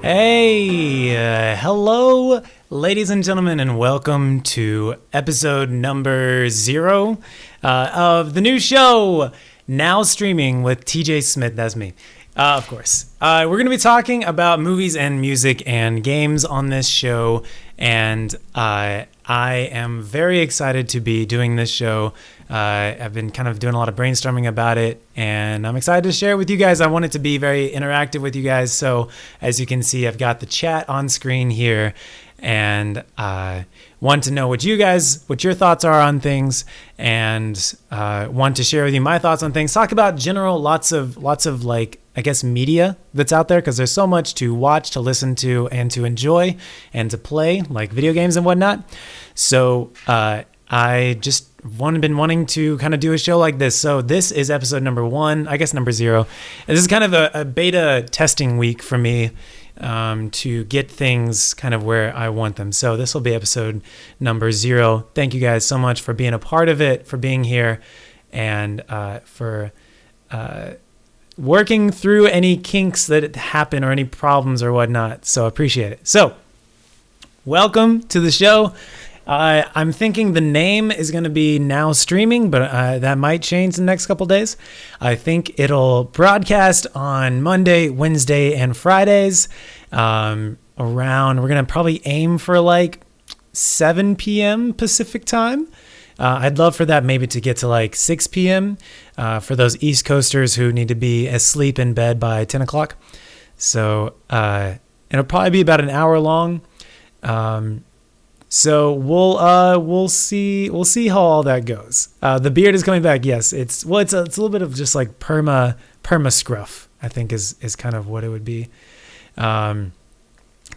Hey, hello, ladies and gentlemen, and welcome to episode number 0 of the new show, now streaming with TJ Smith. That's me, of course. We're going to be talking about movies and music and games on this show, and I am very excited to be doing this show. I've been kind of doing a lot of brainstorming about it, and I'm excited to share it with you guys. I want it to be very interactive with you guys, so as you can see, I've got the chat on screen here, and want to know what your thoughts are on things, and want to share with you my thoughts on things. Talk about general, lots of like, I guess, media that's out there, because there's so much to watch, to listen to, and to enjoy, and to play, like video games and whatnot. So I just been wanting to kind of do a show like this. So this is episode number 1, I guess number 0. And this is kind of a beta testing week for me to get things kind of where I want them. So this will be episode number 0. Thank you guys so much for being a part of it, for being here, and for working through any kinks that happen or any problems or whatnot. So I appreciate it. So welcome to the show. I'm thinking the name is going to be Now Streaming, but that might change in the next couple days. I think it'll broadcast on Monday, Wednesday, and Fridays we're going to probably aim for like 7 p.m. Pacific time. I'd love for that maybe to get to like 6 p.m. For those East Coasters who need to be asleep in bed by 10 o'clock. So it'll probably be about an hour long. So we'll see how all that goes. The beard is coming back. Yes, it's a little bit of just like perma scruff, I think is kind of what it would be.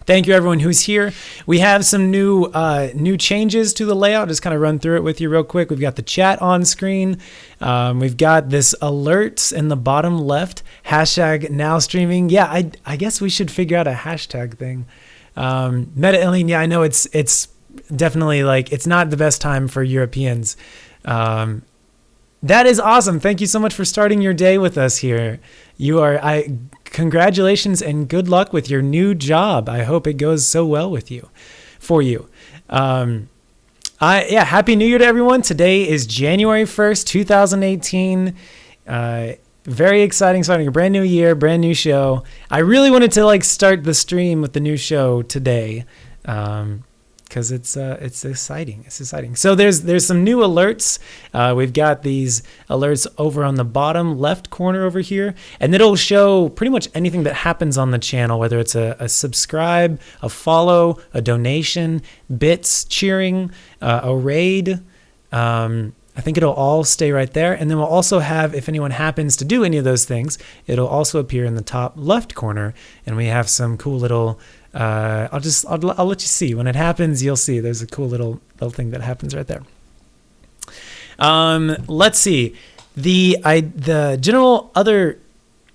Thank you everyone who's here. We have some new changes to the layout. Just kind of run through it with you real quick. We've got the chat on screen. We've got this alerts in the bottom left. Hashtag now streaming. Yeah, I guess we should figure out a hashtag thing. Meta-Alien, yeah, I know it's definitely like it's not the best time for Europeans. That is awesome. Thank you so much for starting your day with us here. Congratulations and good luck with your new job. I hope it goes so well for you. Happy New Year to everyone. Today is January 1st, 2018. Very exciting, starting a brand new year, brand new show. I really wanted to like start the stream with the new show today, because it's exciting. It's exciting. So there's some new alerts. We've got these alerts over on the bottom left corner over here, and it'll show pretty much anything that happens on the channel, whether it's a subscribe, a follow, a donation, bits, cheering, a raid. I think it'll all stay right there. And then we'll also have, if anyone happens to do any of those things, it'll also appear in the top left corner. And we have some cool little, I'll let you see. When it happens, you'll see there's a cool little thing that happens right there. Let's see. The general other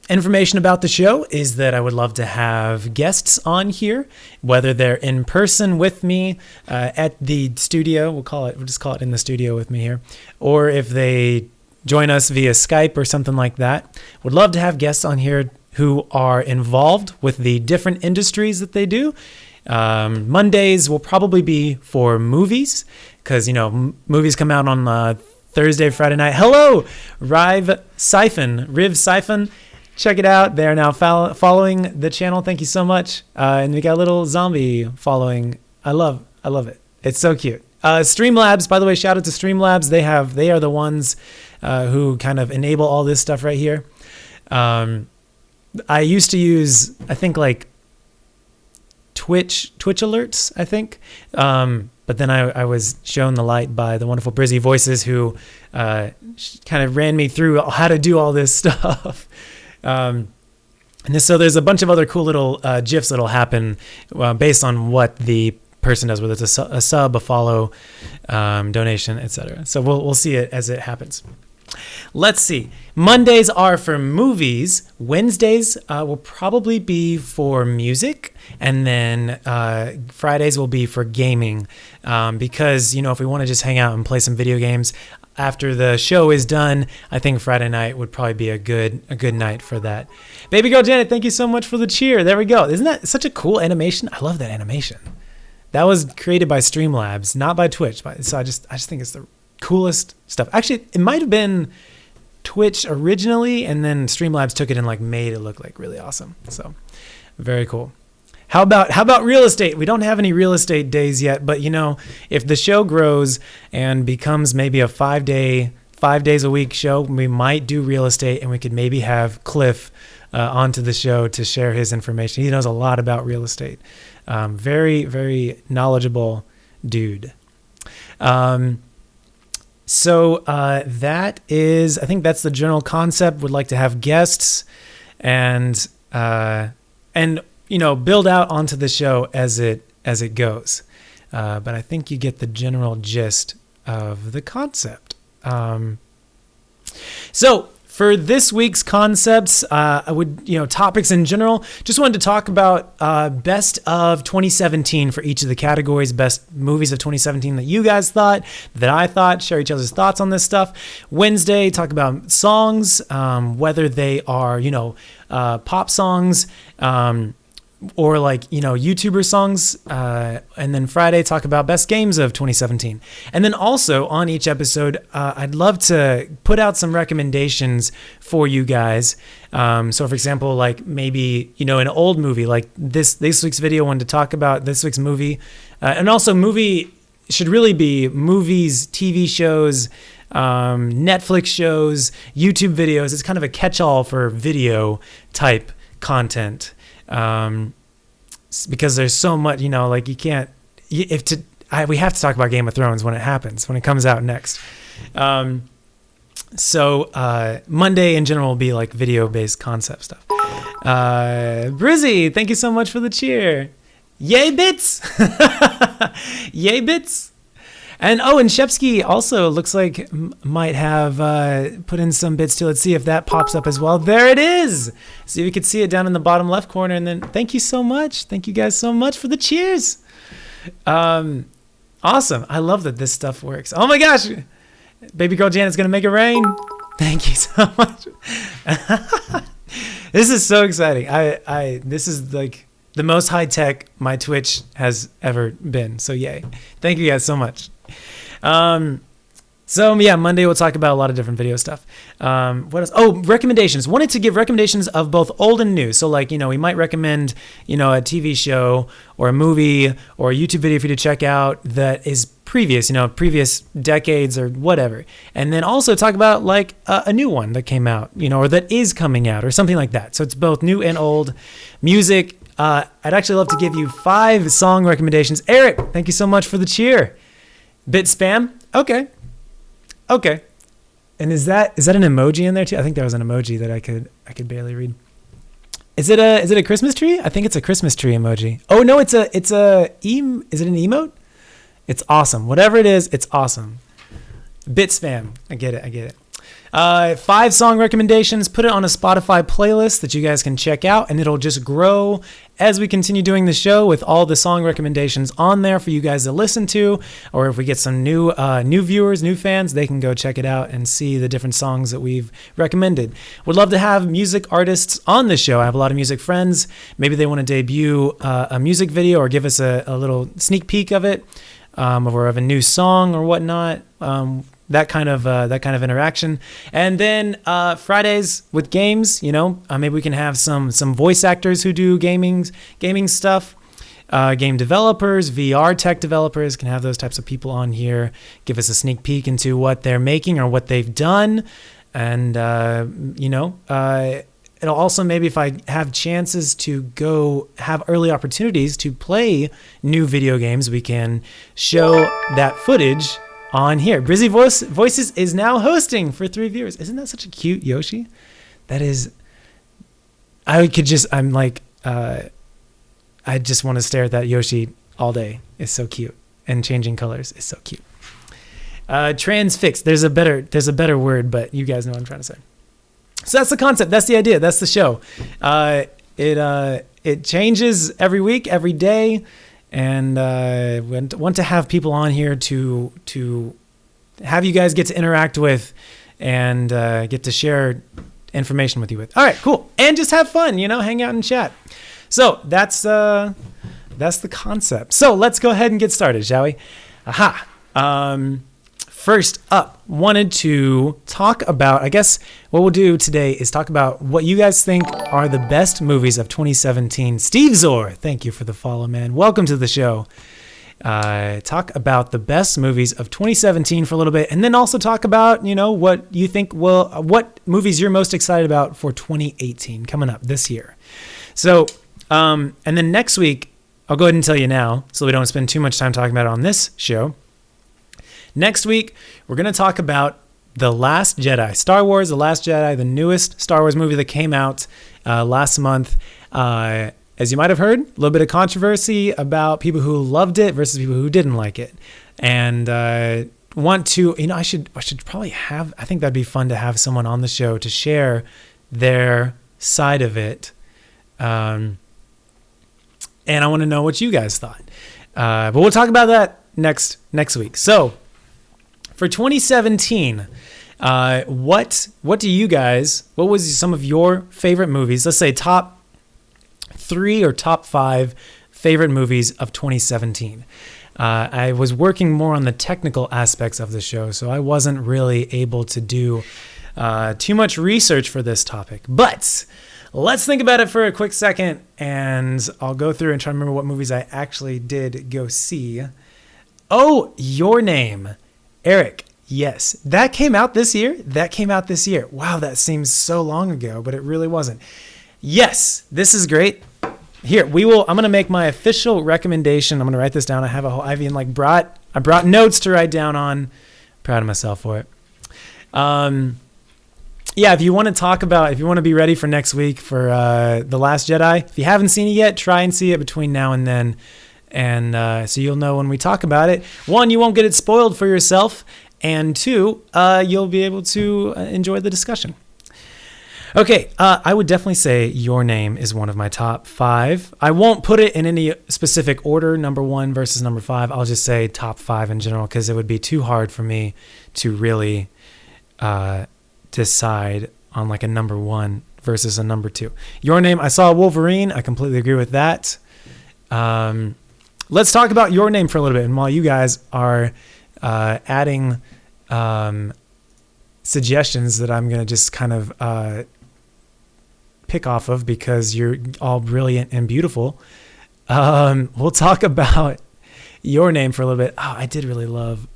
information about the show is that I would love to have guests on here, whether they're in person with me at the studio, we'll just call it in the studio with me here, or if they join us via Skype or something like that. Would love to have guests on here who are involved with the different industries that they do. Mondays will probably be for movies, because movies come out on Thursday, Friday night. Hello, Riv Siphon. Check it out. They are now following the channel. Thank you so much. And we got a little zombie following. I love it. It's so cute. Streamlabs, by the way, shout out to Streamlabs. They are the ones who kind of enable all this stuff right here. I used to use, I think, like Twitch alerts, I think. But then I was shown the light by the wonderful Brizzy Voices, who kind of ran me through how to do all this stuff. And so there's a bunch of other cool little GIFs that'll happen based on what the person does, whether it's a sub, a follow, donation, etc. So we'll see it as it happens. Let's see. Mondays are for movies. Wednesdays will probably be for music. And then Fridays will be for gaming. Because, if we want to just hang out and play some video games, after the show is done, I think Friday night would probably be a good night for that. Baby girl Janet, thank you so much for the cheer. There we go. Isn't that such a cool animation? I love that animation. That was created by Streamlabs, not by Twitch. So I just think it's the coolest stuff. Actually, it might have been Twitch originally, and then Streamlabs took it and like made it look like really awesome. So very cool. How about real estate? We don't have any real estate days yet, but you know, if the show grows and becomes maybe a 5 days a week show, we might do real estate, and we could maybe have Cliff onto the show to share his information. He knows a lot about real estate. Very, very knowledgeable dude. So that is, I think that's the general concept. Would like to have guests and you know, build out onto the show as it goes. But I think you get the general gist of the concept. So for this week's concepts, I would, you know, topics in general, just wanted to talk about best of 2017 for each of the categories, best movies of 2017 that you guys thought, that I thought, share each other's thoughts on this stuff. Wednesday, talk about songs, whether they are, you know, pop songs, or like, you know, YouTuber songs, and then Friday talk about best games of 2017. And then also on each episode, I'd love to put out some recommendations for you guys. So for example, like maybe, you know, an old movie, like this week's video wanted to talk about this week's movie, and also movie should really be movies, TV shows, Netflix shows, YouTube videos. It's kind of a catch-all for video type content. Because there's so much, you know, like you can't, we have to talk about Game of Thrones when it comes out next. So Monday in general will be like video based concept stuff. Brizzy, thank you so much for the cheer. Yay bits. Yay bits. And Shepsky also looks like might have put in some bits too. Let's see if that pops up as well. There it is. See, we could see it down in the bottom left corner. And then thank you so much. Thank you guys so much for the cheers. Awesome. I love that this stuff works. Oh my gosh. Baby girl Janet's going to make it rain. Thank you so much. This is so exciting. This is like the most high tech my Twitch has ever been. So yay. Thank you guys so much. So yeah, Monday we'll talk about a lot of different video stuff. What else? Recommendations. Wanted to give recommendations of both old and new. So like, you know, we might recommend, you know, a TV show or a movie or a YouTube video for you to check out that is previous, you know, previous decades or whatever. And then also talk about like a new one that came out, you know, or that is coming out or something like that. So it's both new and old. Music. I'd actually love to give you 5 song recommendations. Eric, thank you so much for the cheer. Bit spam? Okay. And is that an emoji in there too? I think there was an emoji that I could barely read. Is it a Christmas tree? I think it's a Christmas tree emoji. Oh no, is it an emote? It's awesome. Whatever it is, it's awesome. Bit spam. I get it. 5 song recommendations. Put it on a Spotify playlist that you guys can check out, and it'll just grow as we continue doing the show with all the song recommendations on there for you guys to listen to. Or if we get some new viewers, new fans, they can go check it out and see the different songs that we've recommended. Would love to have music artists on the show. I have a lot of music friends. Maybe they want to debut a music video or give us a little sneak peek of it, or of a new song or whatnot. That kind of interaction. And then Fridays with games, you know, maybe we can have some voice actors who do gaming stuff. Game developers, VR tech developers, can have those types of people on here, give us a sneak peek into what they're making or what they've done. And, you know, it'll also, maybe if I have chances to go have early opportunities to play new video games, we can show that footage on here. Brizzy Voices is now hosting for 3 viewers. Isn't that such a cute Yoshi? That is, I just want to stare at that Yoshi all day. It's so cute. And changing colors is so cute. Transfixed. There's a better word, but you guys know what I'm trying to say. So that's the concept. That's the idea. That's the show. It changes every week, every day. And want to have people on here to have you guys get to interact with and get to share information with you with. All right, cool. And just have fun, hang out and chat. So that's the concept. So let's go ahead and get started, shall we? First up, wanted to talk about, I guess what we'll do today is talk about what you guys think are the best movies of 2017. Steve Zor, thank you for the follow, man. Welcome to the show. Talk about the best movies of 2017 for a little bit, and then also talk about, what you think what movies you're most excited about for 2018 coming up this year. So, and then next week, I'll go ahead and tell you now, so we don't spend too much time talking about it on this show. Next week, we're going to talk about The Last Jedi, Star Wars, The Last Jedi, the newest Star Wars movie that came out last month. As you might have heard, a little bit of controversy about people who loved it versus people who didn't like it. And want to, I should probably have, I think that'd be fun to have someone on the show to share their side of it. And I want to know what you guys thought. But we'll talk about that next week. So for 2017, what was some of your favorite movies? Let's say top 3 or top 5 favorite movies of 2017. I was working more on the technical aspects of the show, so I wasn't really able to do too much research for this topic. But let's think about it for a quick second, and I'll go through and try to remember what movies I actually did go see. Oh, Your Name. Eric, yes. That came out this year? Wow, that seems so long ago, but it really wasn't. Yes, this is great. Here, I'm going to make my official recommendation. I'm going to write this down. I brought notes to write down on. Proud of myself for it. If you want to be ready for next week for The Last Jedi, if you haven't seen it yet, try and see it between now and then. And so you'll know when we talk about it. 1, you won't get it spoiled for yourself. And 2, you'll be able to enjoy the discussion. Okay, I would definitely say Your Name is one of my top 5. I won't put it in any specific order, number 1 versus number 5. I'll just say top 5 in general because it would be too hard for me to really decide on like a number 1 versus a number 2. Your Name, I saw Wolverine. I completely agree with that. Let's talk about Your Name for a little bit. And while you guys are adding suggestions that I'm going to just kind of pick off of because you're all brilliant and beautiful, we'll talk about Your Name for a little bit. Oh, I did really love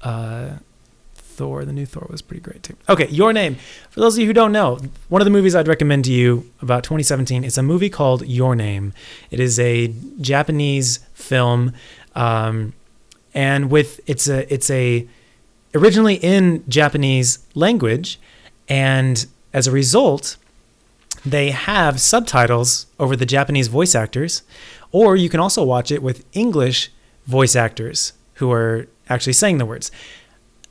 Thor. The new Thor was pretty great too. Okay, Your Name. For those of you who don't know, one of the movies I'd recommend to you about 2017 is a movie called Your Name. It is a Japanese film, and it's originally in Japanese language, and as a result, they have subtitles over the Japanese voice actors, or you can also watch it with English voice actors who are actually saying the words.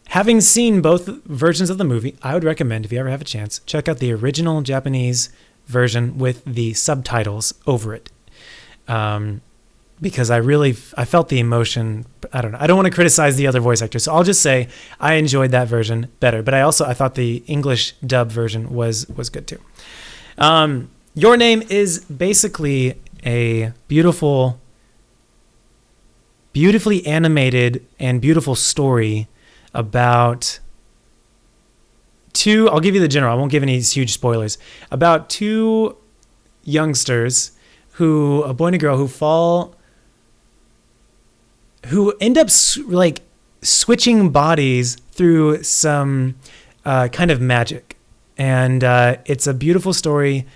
Having seen both versions of the movie, I would recommend, if you ever have a chance, check out the original Japanese version with the subtitles over it. Because I felt the emotion. I don't know. I don't want to criticize the other voice actors, so I'll just say I enjoyed that version better. But I thought the English dub version was good too. Your Name is basically a beautifully animated and beautiful story about I'll give you the general. I won't give any huge spoilers. About 2 youngsters a boy and a girl who end up like switching bodies through some kind of magic. And it's a beautiful story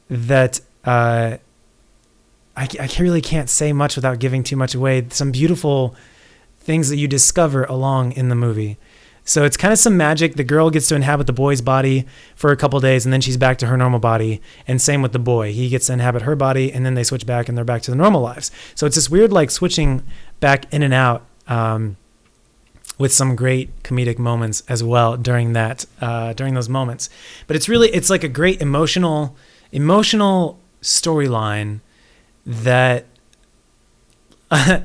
that I really can't say much without giving too much away. Some beautiful things that you discover along in the movie. So it's kind of some magic. The girl gets to inhabit the boy's body for a couple days, and then she's back to her normal body. And same with the boy. He gets to inhabit her body, and then they switch back, and they're back to their normal lives. So it's this weird, like, switching back in and out with some great comedic moments as well during those moments. But it's like a great emotional storyline that I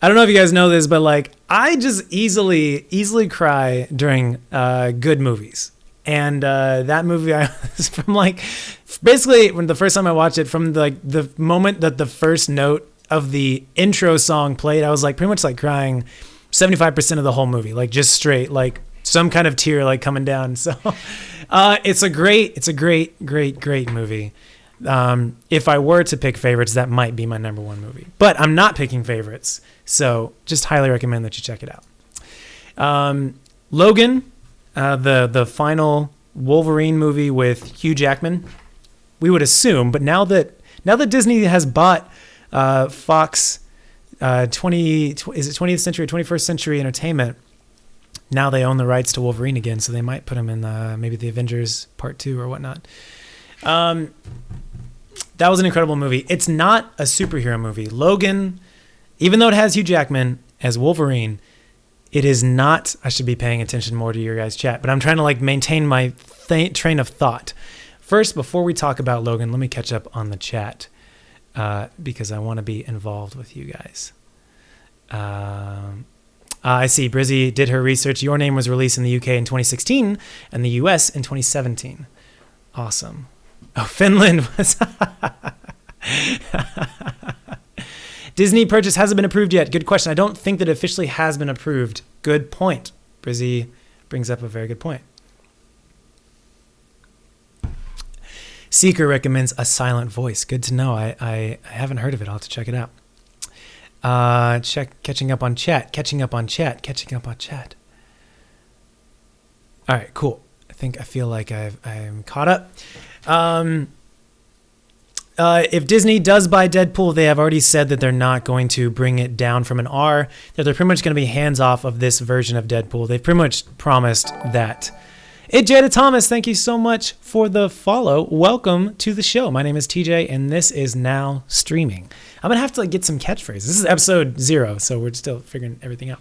don't know if you guys know this, but like I just easily cry during good movies. And that movie, I was from like, basically when the first time I watched it, from the moment that the first note of the intro song played, I was like pretty much like crying 75% of the whole movie, like just straight, like some kind of tear like coming down. So it's a great movie. If I were to pick favorites, that might be my number one movie, but I'm not picking favorites. So just highly recommend that you check it out. Logan, the final Wolverine movie with Hugh Jackman, we would assume, but now that Disney has bought Fox, is it 20th Century, 21st Century Entertainment, now they own the rights to Wolverine again, so they might put him in maybe the Avengers Part 2 or whatnot. That was an incredible movie. It's not a superhero movie. Logan, even though it has Hugh Jackman as Wolverine, it is not. I should be paying attention more to your guys' chat, but I'm trying to like maintain my train of thought. First, before we talk about Logan, let me catch up on the chat because I want to be involved with you guys. I see Brizzy did her research. Your Name was released in the UK in 2016 and the US in 2017. Awesome. Oh, Finland was... Disney purchase hasn't been approved yet. Good question. I don't think that it officially has been approved. Good point. Brizzy brings up a very good point. Seeker recommends A Silent Voice. Good to know. I haven't heard of it. I'll have to check it out. Catching up on chat. All right, cool. I feel like I'm caught up. If Disney does buy Deadpool, they have already said that they're not going to bring it down from an R, that they're pretty much going to be hands off of this version of Deadpool. They've pretty much promised that. Jada Thomas, thank you so much for the follow. Welcome to the show. My name is TJ, and this is Now Streaming. I'm going to have to get some catchphrases. This is episode 0, so we're still figuring everything out.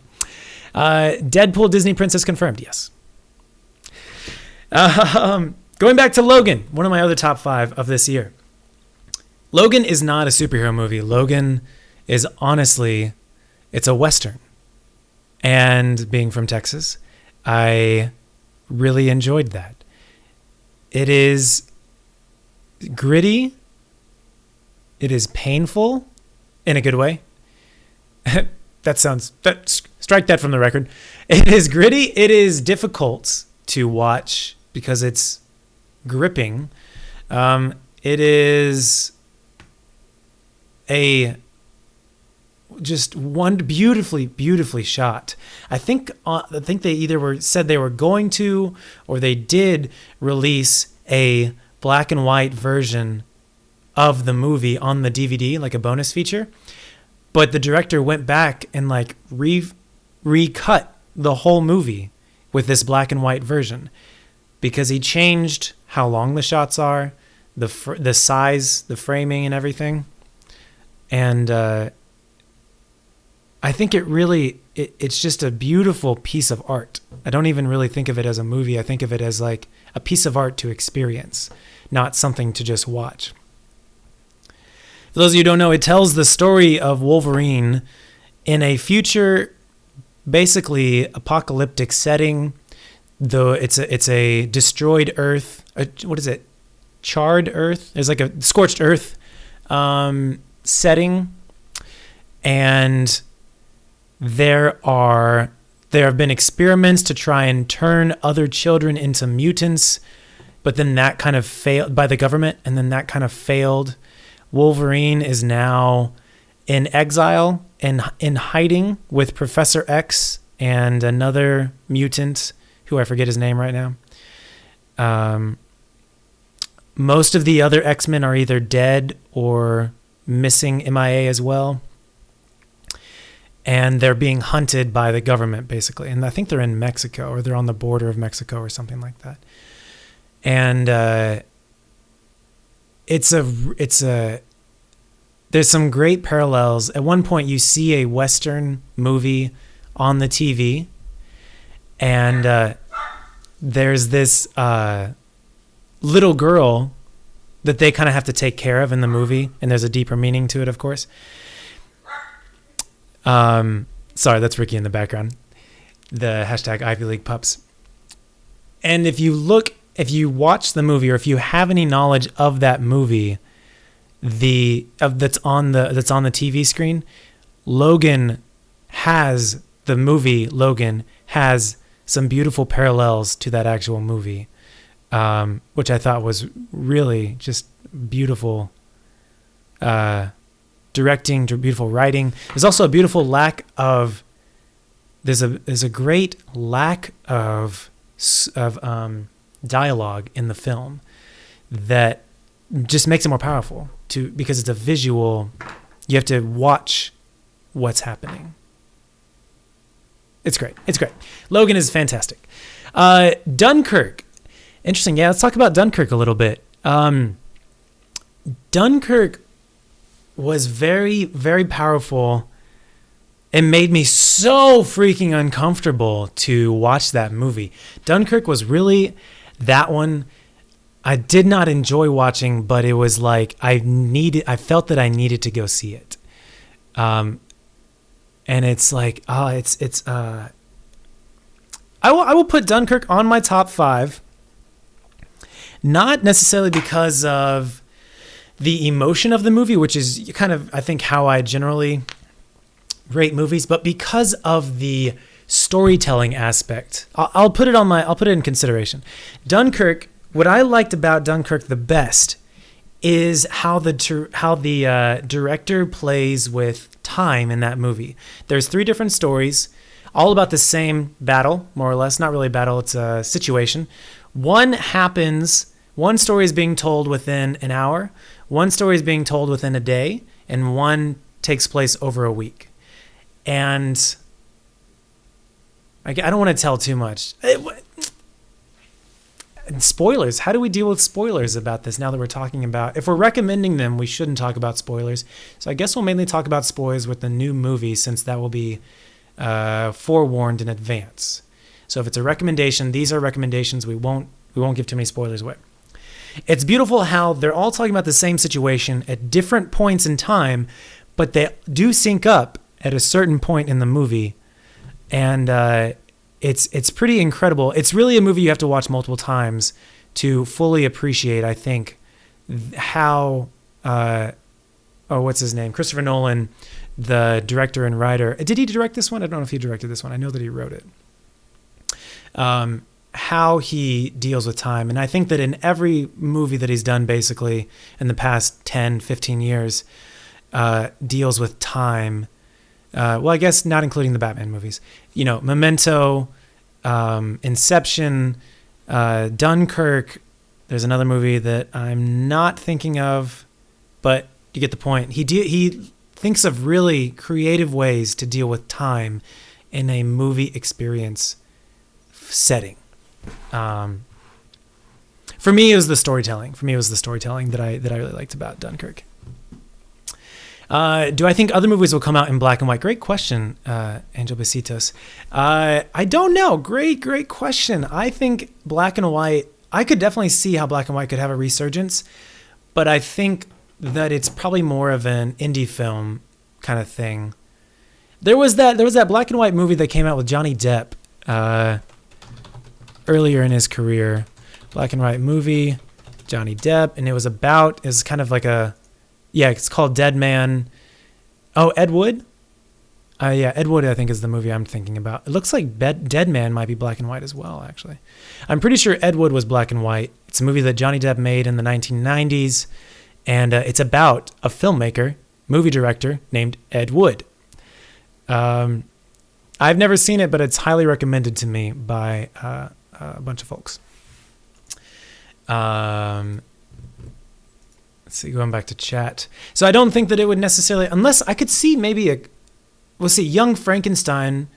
Deadpool Disney Princess confirmed, yes. Going back to Logan, one of my other top 5 of this year. Logan is not a superhero movie. Logan is honestly, it's a Western. And being from Texas, I really enjoyed that. It is gritty. It is painful in a good way. Strike that from the record. It is gritty. It is difficult to watch because it's gripping. It is just one beautifully shot. I think they either said they were going to, or they did release a black and white version of the movie on the DVD, like a bonus feature. But the director went back and like recut the whole movie with this black and white version because he changed how long the shots are, the size, the framing, and everything. And I think it's just a beautiful piece of art. I don't even really think of it as a movie. I think of it as like a piece of art to experience, not something to just watch. For those of you who don't know, it tells the story of Wolverine in a future, basically apocalyptic setting. Though it's a destroyed Earth. What is it? Charred Earth. There's like a scorched Earth setting, and there have been experiments to try and turn other children into mutants, but then that kind of failed by the government, and then that kind of failed. Wolverine is now in exile and in hiding with Professor X and another mutant who I forget his name right now. Most of the other X-Men are either dead or missing MIA as well. And they're being hunted by the government, basically. And I think they're in Mexico, or they're on the border of Mexico or something like that. And there's some great parallels. At one point, you see a Western movie on the TV, and there's this little girl that they kind of have to take care of in the some deeper meaning to it, of course. Sorry, that's Ricky in the background. The hashtag Ivy League pups. And if you watch the movie, or if you have any knowledge of that movie, that's on the TV screen, the movie Logan has some beautiful parallels to that actual movie, which I thought was really just beautiful directing, beautiful writing. There's also a beautiful lack of there's a great lack of dialogue in the film that just makes it more powerful because it's a visual. You have to watch what's happening. It's great. Logan is fantastic. Dunkirk. Interesting. Yeah, let's talk about Dunkirk a little bit. Dunkirk was very, very powerful. It made me so freaking uncomfortable to watch that movie. Dunkirk was really that one I did not enjoy watching, but it was like I felt that I needed to go see it. And it's like, I will put Dunkirk on my top 5. Not necessarily because of the emotion of the movie, which is kind of, I think, how I generally rate movies, but because of the storytelling aspect. I'll put it in consideration. Dunkirk, what I liked about Dunkirk the best is how the director plays with time in that movie. There's 3 different stories, all about the same battle, more or less. Not really a battle, it's a situation. One story is being told within an hour, one story is being told within a day, and one takes place over a week. And I don't want to tell too much. Spoilers. How do we deal with spoilers about this now that we're talking about... If we're recommending them, we shouldn't talk about spoilers. So I guess we'll mainly talk about spoilers with the new movie, since that will be forewarned in advance. So if it's a recommendation, these are recommendations. We won't give too many spoilers away. It's beautiful how they're all talking about the same situation at different points in time, but they do sync up at a certain point in the movie. And it's pretty incredible. It's really a movie you have to watch multiple times to fully appreciate, I think, how what's his name? Christopher Nolan, the director and writer. Did he direct this one? I don't know if he directed this one. I know that he wrote it. How he deals with time. And I think that in every movie that he's done, basically, in the past 10, 15 years, deals with time. Well, I guess not including the Batman movies. Memento, Inception, Dunkirk. There's another movie that I'm not thinking of, but you get the point. He thinks of really creative ways to deal with time in a movie experience setting. For me, it was the storytelling. That I really liked about Dunkirk. Do I think other movies will come out in black and white? Great question, Angel Besitos. I don't know. Great question. I think black and white, I could definitely see how black and white could have a resurgence, but I think that it's probably more of an indie film kind of thing. There was that black and white movie that came out with Johnny Depp earlier in his career. Black and white movie, Johnny Depp, and it's kind of like it's called Dead Man. Oh, Ed Wood? Ed Wood, I think, is the movie I'm thinking about. It looks like Dead Man might be black and white as well, actually. I'm pretty sure Ed Wood was black and white. It's a movie that Johnny Depp made in the 1990s, and it's about a filmmaker, movie director, named Ed Wood. I've never seen it, but it's highly recommended to me by a bunch of folks. Let's see, going back to chat. So I don't think that it would necessarily, unless I could see maybe Young Frankenstein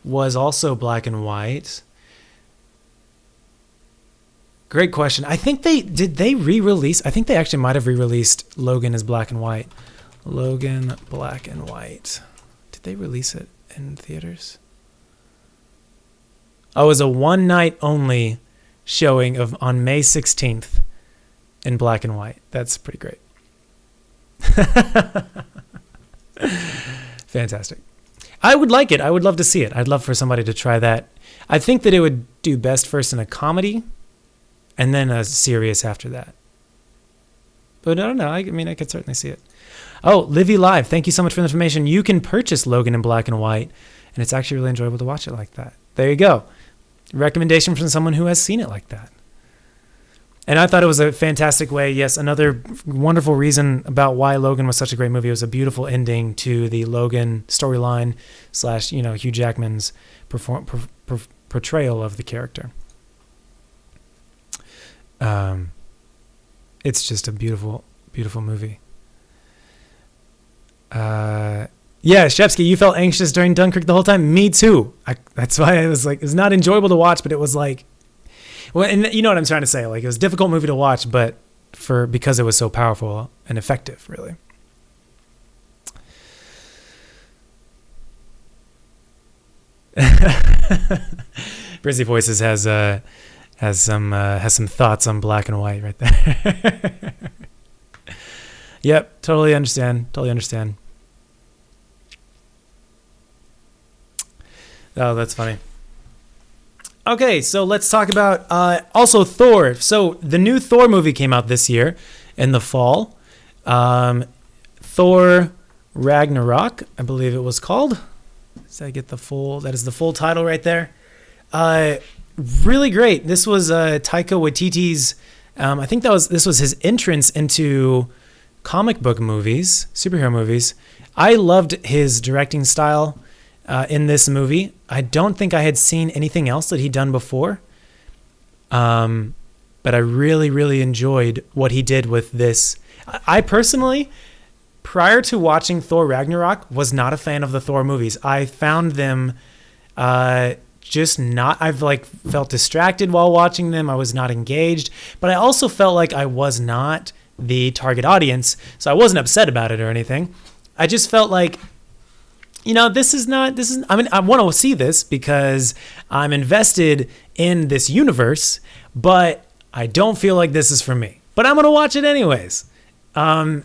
was also black and white. Great question. I think did they re-release? I think they actually might have re-released Logan as black and white. Logan black and white. Did they release it in theaters? Oh, it was a one night only showing on May 16th in black and white. That's pretty great. Fantastic. I would like it. I would love to see it. I'd love for somebody to try that. I think that it would do best first in a comedy and then a serious after that. But I don't know. I mean, I could certainly see it. Oh, Livy Live, thank you so much for the information. You can purchase Logan in black and white, and it's actually really enjoyable to watch it like that. There you go. Recommendation from someone who has seen it like that. And I thought it was a fantastic way. Yes, another wonderful reason about why Logan was such a great movie. It was a beautiful ending to the Logan storyline / Hugh Jackman's portrayal of the character. It's just a beautiful, beautiful movie. Yeah, Shepsky, you felt anxious during Dunkirk the whole time? Me too. That's why I was like, it's not enjoyable to watch, but it was like, well, and you know what I'm trying to say. Like, it was a difficult movie to watch, but because it was so powerful and effective, really. Brizzy Voices has some thoughts on black and white right there. Yep, totally understand. Oh, that's funny. Okay, so let's talk about also Thor. So the new Thor movie came out this year in the fall. Thor Ragnarok, I believe it was called. Did I get the full? That is the full title right there. Really great. This was Taika Waititi's. I think this was his entrance into comic book movies, superhero movies. I loved his directing style in this movie. I don't think I had seen anything else that he'd done before. But I really, really enjoyed what he did with this. I personally, prior to watching Thor Ragnarok, was not a fan of the Thor movies. I found them just not, I've like felt distracted while watching them. I was not engaged, but I also felt like I was not the target audience. So I wasn't upset about it or anything. I just felt like, I mean, I want to see this because I'm invested in this universe, but I don't feel like this is for me. But I'm going to watch it anyways. And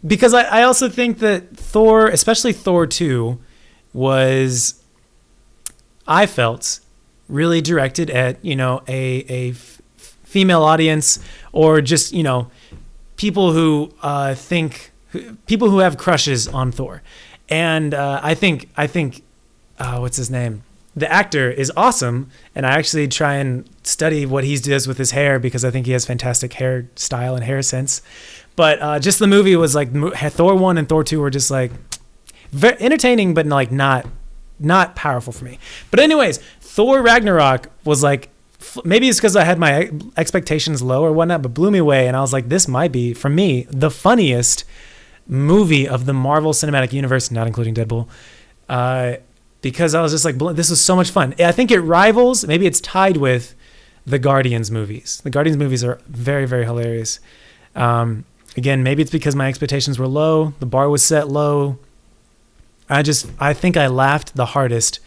because I also think that Thor, especially Thor 2, was, I felt, really directed at, a female audience, or just, people who people who have crushes on Thor. And I think what's his name? The actor is awesome, and I actually try and study what he does with his hair because I think he has fantastic hairstyle and hair sense. But just the movie was like, Thor 1 and Thor 2 were just like very entertaining, but like not powerful for me. But anyways, Thor Ragnarok was like, maybe it's because I had my expectations low or whatnot, but blew me away. And I was like, this might be, for me, the funniest movie of the Marvel Cinematic Universe, not including Deadpool, because I was just like, this was so much fun. I think it rivals, maybe it's tied with the Guardians movies. The Guardians movies are very, very hilarious. Again, maybe it's because my expectations were low. The bar was set low. I think I laughed the hardest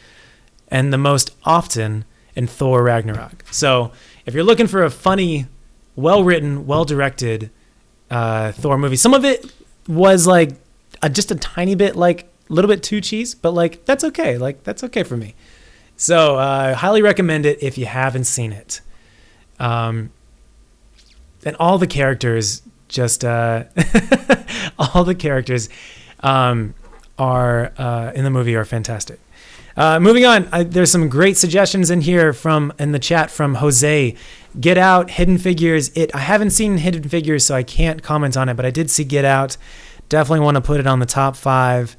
and the most often in Thor Ragnarok. So if you're looking for a funny, well-written, well-directed Thor movie, some of it was like just a tiny bit, like a little bit too cheese, but like that's okay. Like that's okay for me. So highly recommend it if you haven't seen it. And all the characters just all the characters are in the movie are fantastic. Moving on, there's some great suggestions in here in the chat from Jose. Get Out, Hidden Figures. I haven't seen Hidden Figures, so I can't comment on it, but I did see Get Out. Definitely want to put it on the top 5.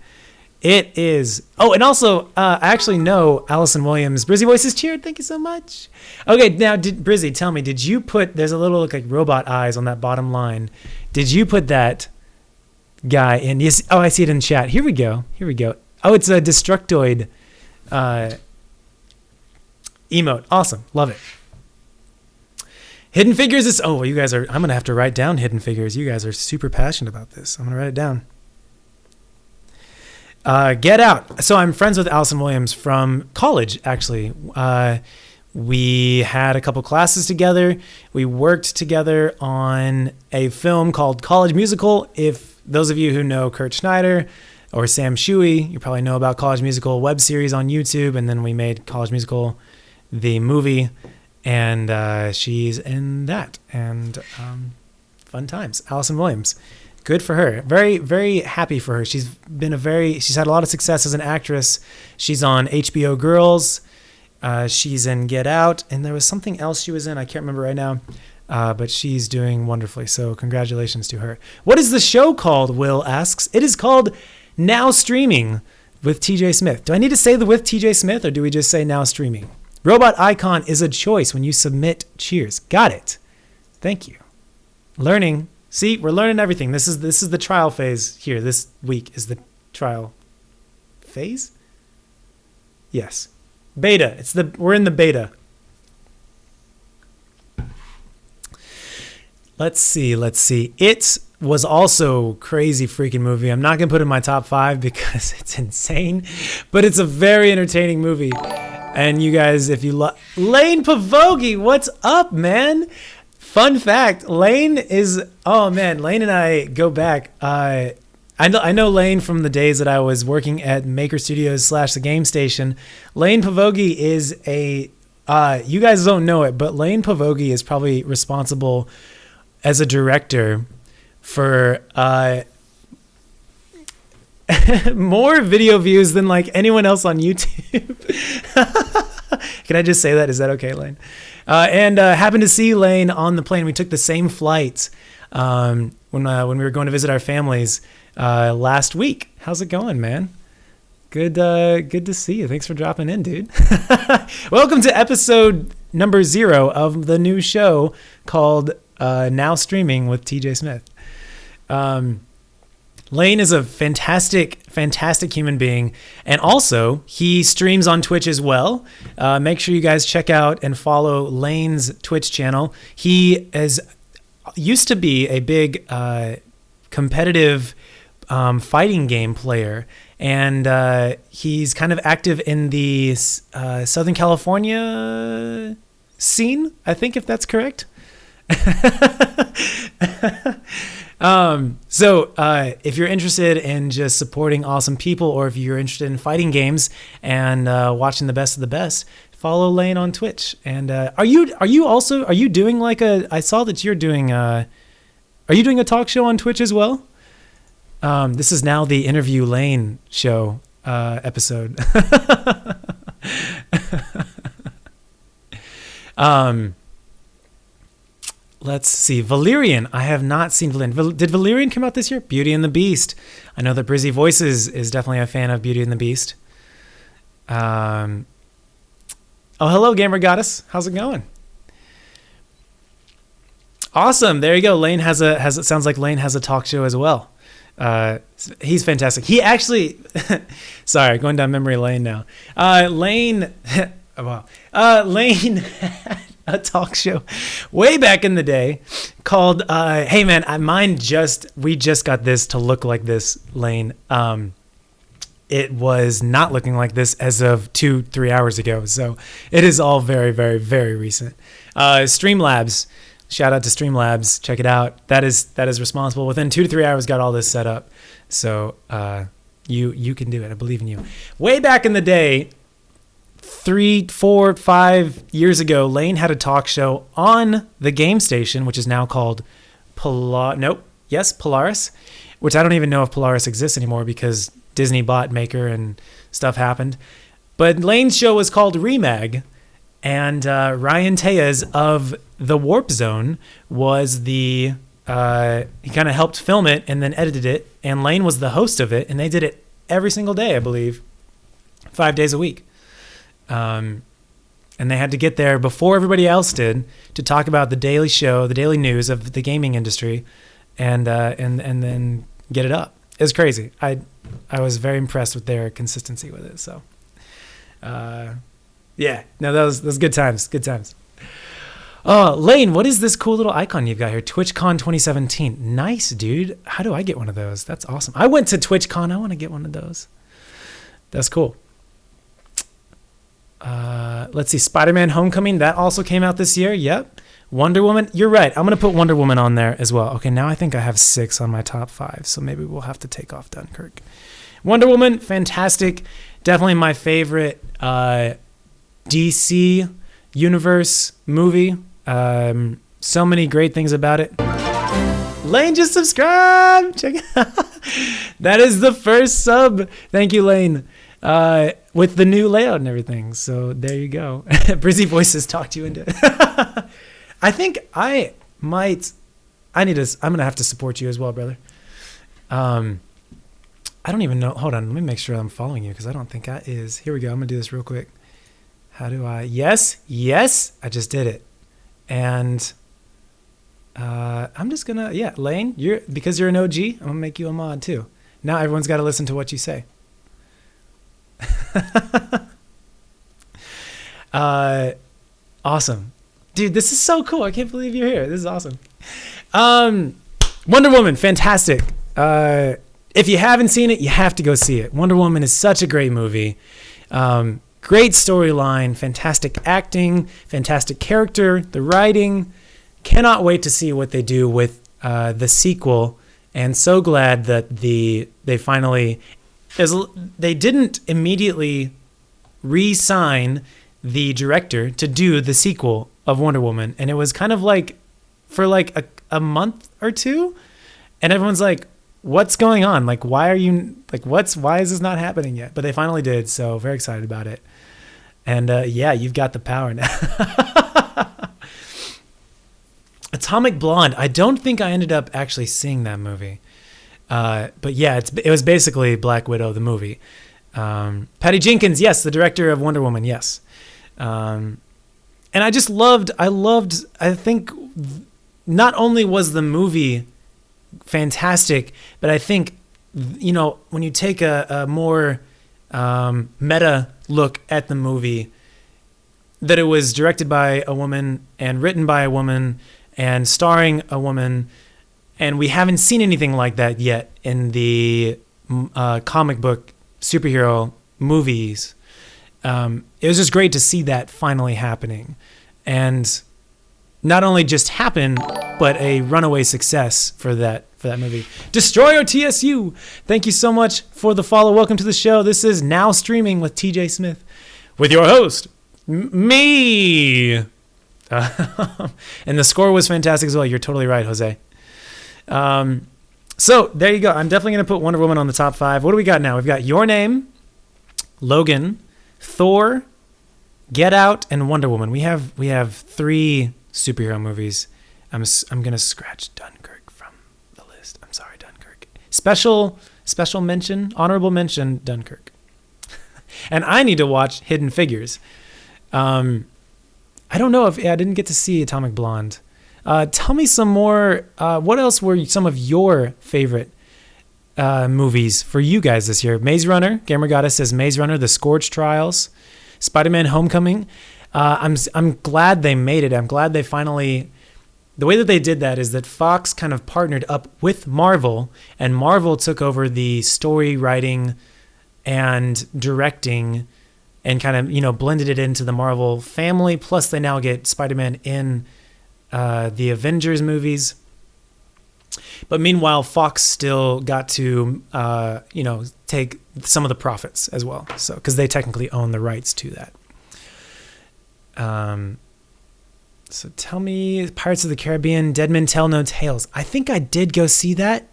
It is. Oh, and also, I actually know Allison Williams. Brizzy Voices cheered. Thank you so much. Okay, now, Brizzy, tell me, did you put, there's a little like robot eyes on that bottom line. Did you put that guy in? Yes. Oh, I see it in chat. Here we go. Oh, it's a Destructoid emote. Awesome. Love it. Hidden Figures is, oh, you guys are, I'm going to have to write down Hidden Figures. You guys are super passionate about this. I'm going to write it down. Get Out. So I'm friends with Allison Williams from college, actually. We had a couple classes together. We worked together on a film called College Musical. If those of you who know Kurt Schneider or Sam Shui, you probably know about College Musical web series on YouTube, and then we made College Musical the movie, and she's in that, and fun times. Allison Williams, good for her. Very, very happy for her. She's had a lot of success as an actress. She's on HBO Girls. She's in Get Out, and there was something else she was in. I can't remember right now, but she's doing wonderfully. So congratulations to her. What is the show called? Will asks. It is called Now Streaming with TJ Smith. Do I need to say the with TJ Smith, or do we just say Now Streaming? Robot icon is a choice when you submit. Cheers. Got it. Thank you. Learning. See, we're learning everything. This is the trial phase here. This week is the trial phase. Yes. Beta. We're in the beta. Let's see. It was also crazy freaking movie. I'm not going to put it in my top 5 because it's insane, but it's a very entertaining movie. And you guys, if you Lane Pavogi, what's up, man? Fun fact, Lane and I go back. I know Lane from the days that I was working at Maker Studios / the Game Station. Lane Pavogi is you guys don't know it, but Lane Pavogi is probably responsible as a director for more video views than like anyone else on YouTube. Can I just say that? Is that okay, Lane? And happened to see Lane on the plane. We took the same flight when we were going to visit our families last week. How's it going, man? Good to see you. Thanks for dropping in, dude. Welcome to episode number 0 of the new show called Now Streaming with TJ Smith. Lane is a fantastic human being, and also he streams on Twitch as well. Make sure you guys check out and follow Lane's Twitch channel. He used to be a big competitive fighting game player, and he's kind of active in the Southern California scene, I think, if that's correct. So if you're interested in just supporting awesome people, or if you're interested in fighting games and watching the best of the best, follow Lane on Twitch. And are you doing like I saw that you're doing are you doing a talk show on Twitch as well? This is now the Interview Lane show episode. Let's see. Valerian. I have not seen Valerian. Did Valerian come out this year? Beauty and the Beast. I know that Brizzy Voices is definitely a fan of Beauty and the Beast. Oh, hello, Gamer Goddess. How's it going? Awesome. There you go. Lane it sounds like Lane has a talk show as well. He's fantastic. He actually, sorry, going down memory lane now. Lane, wow. Lane had a talk show way back in the day called, hey man, we just got this to look like this, Lane. It was not looking like this as of 2-3 hours ago. So it is all very, very, very recent. Streamlabs. Shout out to Streamlabs. Check it out. That is responsible. Within 2 to 3 hours, got all this set up. So you can do it. I believe in you. Way back in the day, 3, 4, 5 years ago, Lane had a talk show on the Game Station, which is now called Polaris, which I don't even know if Polaris exists anymore because Disney bought Maker and stuff happened. But Lane's show was called Remag. And Ryan Tejas of The Warp Zone was he kind of helped film it and then edited it. And Lane was the host of it. And they did it every single day, I believe, 5 days a week. And they had to get there before everybody else did to talk about the daily show, the daily news of the gaming industry, and then get it up. It was crazy. I was very impressed with their consistency with it. So, yeah, no, that was good times. Good times. Oh, Lane, what is this cool little icon you've got here? TwitchCon 2017. Nice, dude. How do I get one of those? That's awesome. I went to TwitchCon. I want to get one of those. That's cool. Let's see. Spider-Man Homecoming. That also came out this year. Yep. Wonder Woman. You're right. I'm going to put Wonder Woman on there as well. Okay, now I think I have 6 on my top 5, so maybe we'll have to take off Dunkirk. Wonder Woman, fantastic. Definitely my favorite DC universe movie. So many great things about it. Lane just subscribed. Check it out. That is the first sub. Thank you, Lane. With the new layout and everything. So there you go. Brizzy Voices talked you into it. I think I'm going to have to support you as well, brother. I don't even know. Hold on. Let me make sure I'm following you because I don't think I is. Here we go. I'm going to do this real quick. How do I? Yes. I just did it. And I'm just going to, Lane, because you're an OG, I'm going to make you a mod too. Now everyone's got to listen to what you say. Awesome. Dude, this is so cool. I can't believe you're here. This is awesome. Wonder Woman, fantastic. If you haven't seen it, you have to go see it. Wonder Woman is such a great movie. Great storyline, fantastic acting, fantastic character, the writing. Cannot wait to see what they do with the sequel, and so glad that they finally, they didn't immediately re-sign the director to do the sequel of Wonder Woman, and it was kind of like for like a month or two, and everyone's like, what's going on? Like, why is this not happening yet? But they finally did, so very excited about it. And you've got the power now. Atomic Blonde. I don't think I ended up actually seeing that movie. But yeah, it was basically Black Widow, the movie. Patty Jenkins, yes, the director of Wonder Woman, yes. And I think not only was the movie fantastic, but I think, when you take a more meta look at the movie, that it was directed by a woman and written by a woman and starring a woman, and we haven't seen anything like that yet in the comic book superhero movies. It was just great to see that finally happening, and not only just happen, but a runaway success for that movie. Destroyer TSU, thank you so much for the follow. Welcome to the show. This is Now Streaming with TJ Smith, with your host, me. And the score was fantastic as well. You're totally right, Jose. So there you go. I'm definitely going to put Wonder Woman on the top 5. What do we got now? We've got Your Name, Logan, Thor, Get Out, and Wonder Woman. We have 3 superhero movies. I'm going to scratch Dunkirk from the list. I'm sorry, Dunkirk. Special mention, honorable mention, Dunkirk. And I need to watch Hidden Figures. I don't know if I didn't get to see Atomic Blonde. Tell me some more. What else were some of your favorite movies for you guys this year? Maze Runner. Gamer Goddess says Maze Runner, The Scourge Trials, Spider-Man: Homecoming. I'm glad they made it. I'm glad they finally. The way that they did that is that Fox kind of partnered up with Marvel, and Marvel took over the story writing and directing, and kind of blended it into the Marvel family. Plus, they now get Spider-Man in the Avengers movies. But meanwhile, Fox still got to take some of the profits as well. So because they technically own the rights to that. So tell me, Pirates of the Caribbean, Dead Men Tell No Tales. I think I did go see that.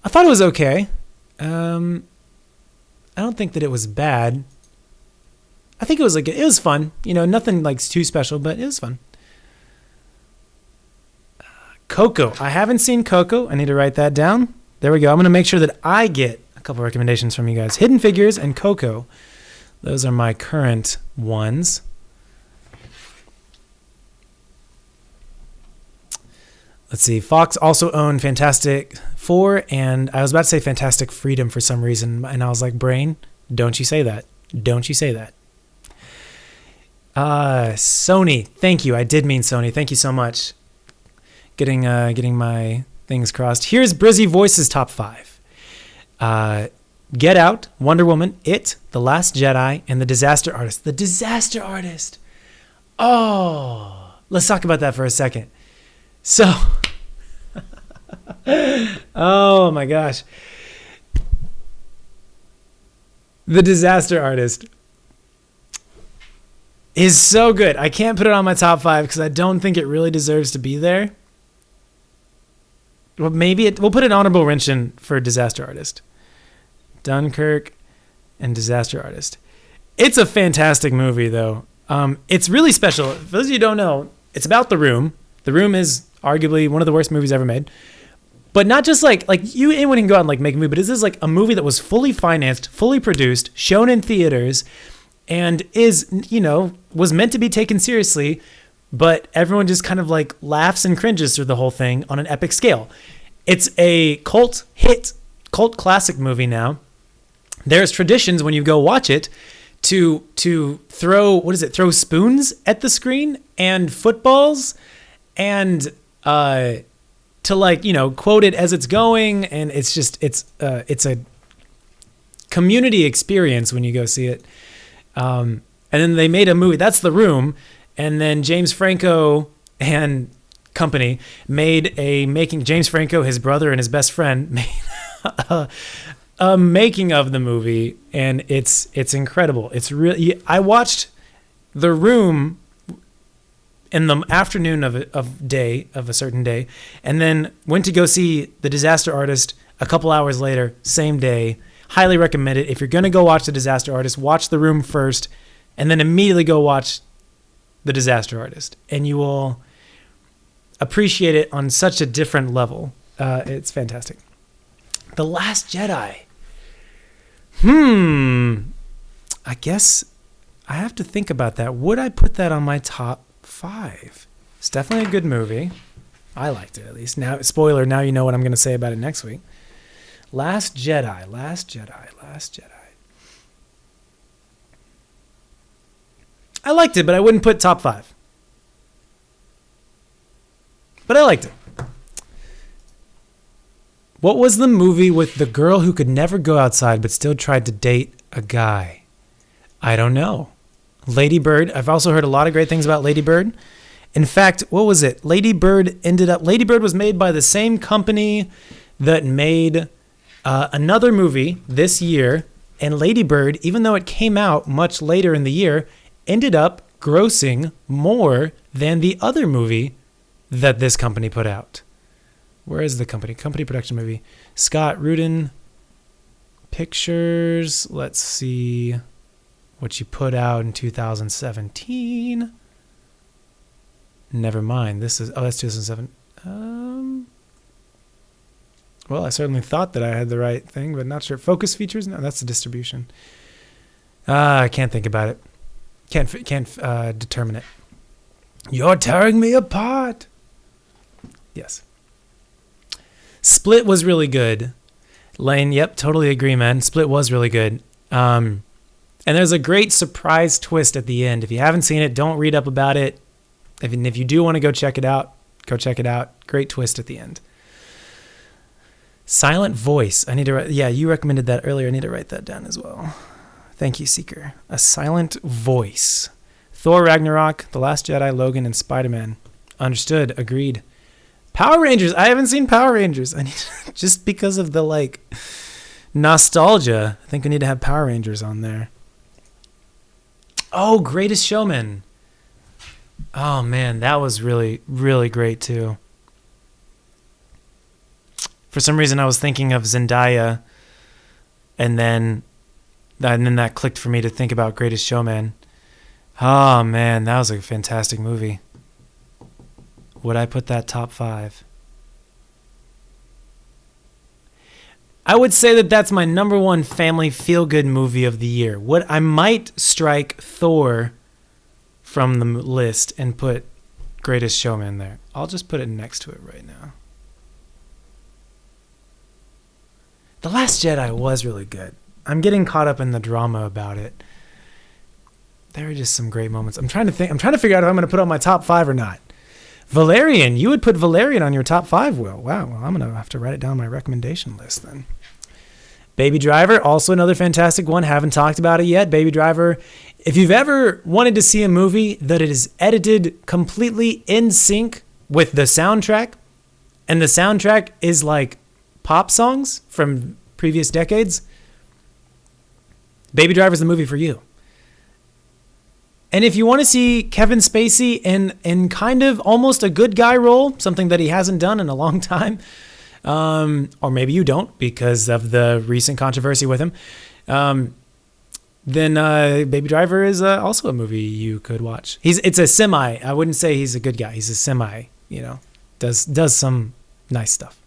I thought it was okay. I don't think that it was bad. I think it was fun. Nothing like too special, but it was fun. Coco. I haven't seen Coco. I need to write that down. There we go. I'm going to make sure that I get a couple recommendations from you guys. Hidden Figures and Coco. Those are my current ones. Let's see. Fox also owned Fantastic Four, and I was about to say Fantastic Freedom for some reason, and I was like, brain, don't you say that. Don't you say that. Sony. Thank you. I did mean Sony. Thank you so much. Getting my things crossed. Here's Brizzy Voice's top 5. Get Out, Wonder Woman, It, The Last Jedi, and The Disaster Artist. The Disaster Artist. Oh, let's talk about that for a second. So, oh my gosh. The Disaster Artist is so good. I can't put it on my top 5 because I don't think it really deserves to be there. Well, we'll put an honorable mention for Disaster Artist. Dunkirk and Disaster Artist. It's a fantastic movie, though. It's really special. For those of you who don't know, it's about The Room. The Room is arguably one of the worst movies ever made. But not just anyone can go out and make a movie, but this is a movie that was fully financed, fully produced, shown in theaters, and was meant to be taken seriously, but everyone just kind of laughs and cringes through the whole thing on an epic scale. It's a cult classic movie now. There's traditions when you go watch it to throw spoons at the screen and footballs and to quote it as it's going, and it's a community experience when you go see it. And then they made a movie, that's The Room, and then James Franco and company James Franco, his brother and his best friend made a making of the movie, and it's incredible. It's really, I watched The Room in the afternoon of a certain day, and then went to go see The Disaster Artist a couple hours later, same day. Highly recommend it. If you're going to go watch The Disaster Artist, watch The Room first, and then immediately go watch The Disaster Artist, and you will appreciate it on such a different level. It's fantastic. The Last Jedi. I guess I have to think about that. Would I put that on my top 5? It's definitely a good movie. I liked it, at least. Now, spoiler, now you know what I'm going to say about it next week. Last Jedi. I liked it, but I wouldn't put top 5. But I liked it. What was the movie with the girl who could never go outside but still tried to date a guy? I don't know. Lady Bird. I've also heard a lot of great things about Lady Bird. In fact, what was it? Lady Bird was made by the same company that made another movie this year. And Lady Bird, even though it came out much later in the year, ended up grossing more than the other movie that this company put out. Where is the company? Company production movie. Scott Rudin Pictures. Let's see what you put out in 2017. Never mind. That's 2007. Well, I certainly thought that I had the right thing, but not sure. Focus Features? No, that's the distribution. I can't think about it. Can't determine it. You're tearing me apart. Yes. Split was really good. Lane, yep, totally agree, man. Split was really good. And there's a great surprise twist at the end. If you haven't seen it, don't read up about it. If you do want to go check it out, go check it out. Great twist at the end. Silent Voice. I need to write. Yeah, you recommended that earlier. I need to write that down as well. Thank you, Seeker. A Silent Voice. Thor Ragnarok, The Last Jedi, Logan, and Spider-Man. Understood. Agreed. Power Rangers. I haven't seen Power Rangers. I need to, just because of the nostalgia. I think we need to have Power Rangers on there. Oh, Greatest Showman. Oh man, that was really, really great too. For some reason, I was thinking of Zendaya, and then that clicked for me to think about Greatest Showman. Oh man, that was a fantastic movie. Would I put that top 5? I would say that that's my number 1 family feel-good movie of the year. I might strike Thor from the list and put Greatest Showman there. I'll just put it next to it right now. The Last Jedi was really good. I'm getting caught up in the drama about it. There are just some great moments. I'm trying to figure out if I'm going to put on my top 5 or not. Valerian. You would put Valerian on your top 5, Will. Wow. Well, I'm going to have to write it down on my recommendation list then. Baby Driver, also another fantastic one. Haven't talked about it yet. Baby Driver If you've ever wanted to see a movie that is edited completely in sync with the soundtrack, and the soundtrack is like pop songs from previous decades, Baby Driver's the movie for you. And if you want to see Kevin Spacey in kind of almost a good guy role, something that he hasn't done in a long time, or maybe you don't because of the recent controversy with him, then Baby Driver is also a movie you could watch. It's a semi. I wouldn't say he's a good guy. He's a semi, does some nice stuff.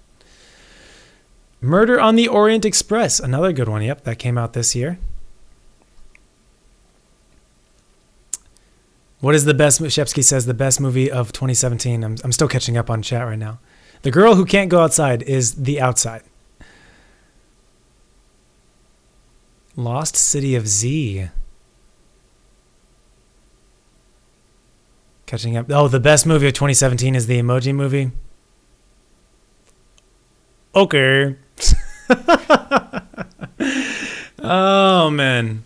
Murder on the Orient Express, another good one. Yep, that came out this year. What is the best, Shepsky says, the best movie of 2017? I'm still catching up on chat right now. The Girl Who Can't Go Outside is The Outside. Lost City of Z. Catching up. Oh, the best movie of 2017 is the Emoji Movie. Okay. Oh, man.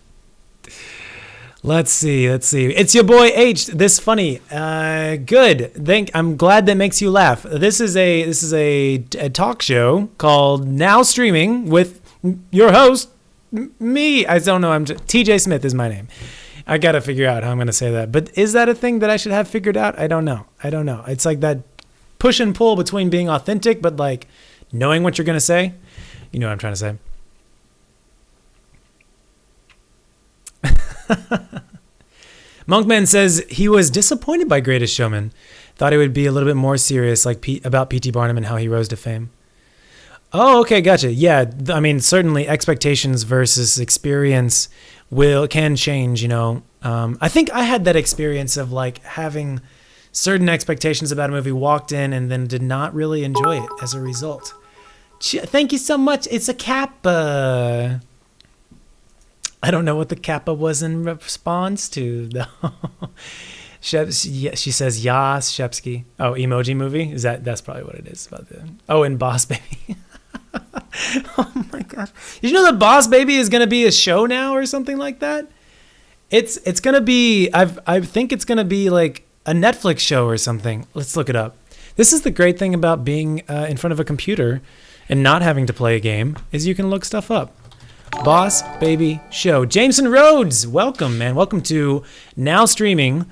Let's see. It's your boy H. This funny. Good. I'm glad that makes you laugh. This is a talk show called Now Streaming with your host, me. I don't know. TJ Smith is my name. I got to figure out how I'm going to say that. But is that a thing that I should have figured out? I don't know. It's like that push and pull between being authentic, but like knowing what you're going to say. You know what I'm trying to say. Monkman says he was disappointed by Greatest Showman. Thought it would be a little bit more serious, like about P.T. Barnum and how he rose to fame. Oh, okay, gotcha. Yeah, I mean, certainly expectations versus experience can change, I think I had that experience of like having certain expectations about a movie, walked in, and then did not really enjoy it as a result. Thank you so much. It's a Kappa. I don't know what the Kappa was in response to, though. She says, Yas, Shepsky. Oh, Emoji Movie? That's probably what it is. And Boss Baby. Oh, my gosh. Did you know that Boss Baby is going to be a show now or something like that? It's going to be, I think it's going to be like a Netflix show or something. Let's look it up. This is the great thing about being in front of a computer and not having to play a game, is you can look stuff up. Boss Baby Show. Jameson Rhodes, welcome, man. Welcome to Now Streaming,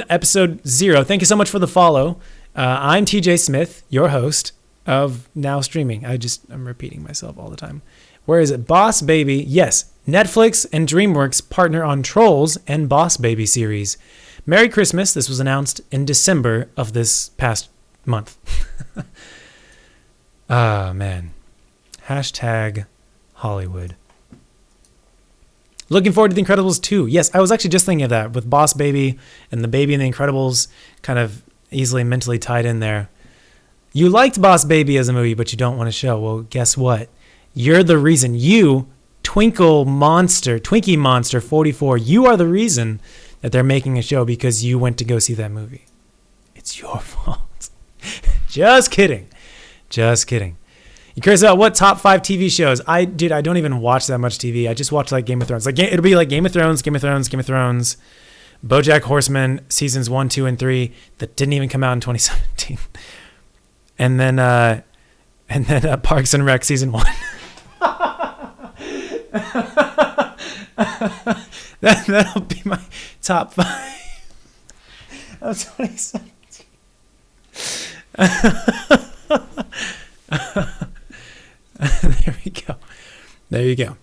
episode 0. Thank you so much for the follow. I'm TJ Smith, your host of Now Streaming. I'm repeating myself all the time. Where is it? Boss Baby. Yes, Netflix and DreamWorks partner on Trolls and Boss Baby series. Merry Christmas. This was announced in December of this past month. Ah, man. Hashtag Hollywood. Looking forward to The Incredibles 2. Yes, I was actually just thinking of that with Boss Baby and the baby in The Incredibles kind of easily mentally tied in there. You liked Boss Baby as a movie, but you don't want to show. Well, guess what? You're the reason. You, Twinkie Monster 44, you are the reason that they're making a show because you went to go see that movie. It's your fault. Just kidding. You curious about what top 5 TV shows? I don't even watch that much TV. I just watch like Game of Thrones. It'll be like Game of Thrones, BoJack Horseman seasons 1, 2, and 3 that didn't even come out in 2017, and then Parks and Rec season 1. That'll be my top 5 of 2017. There you go.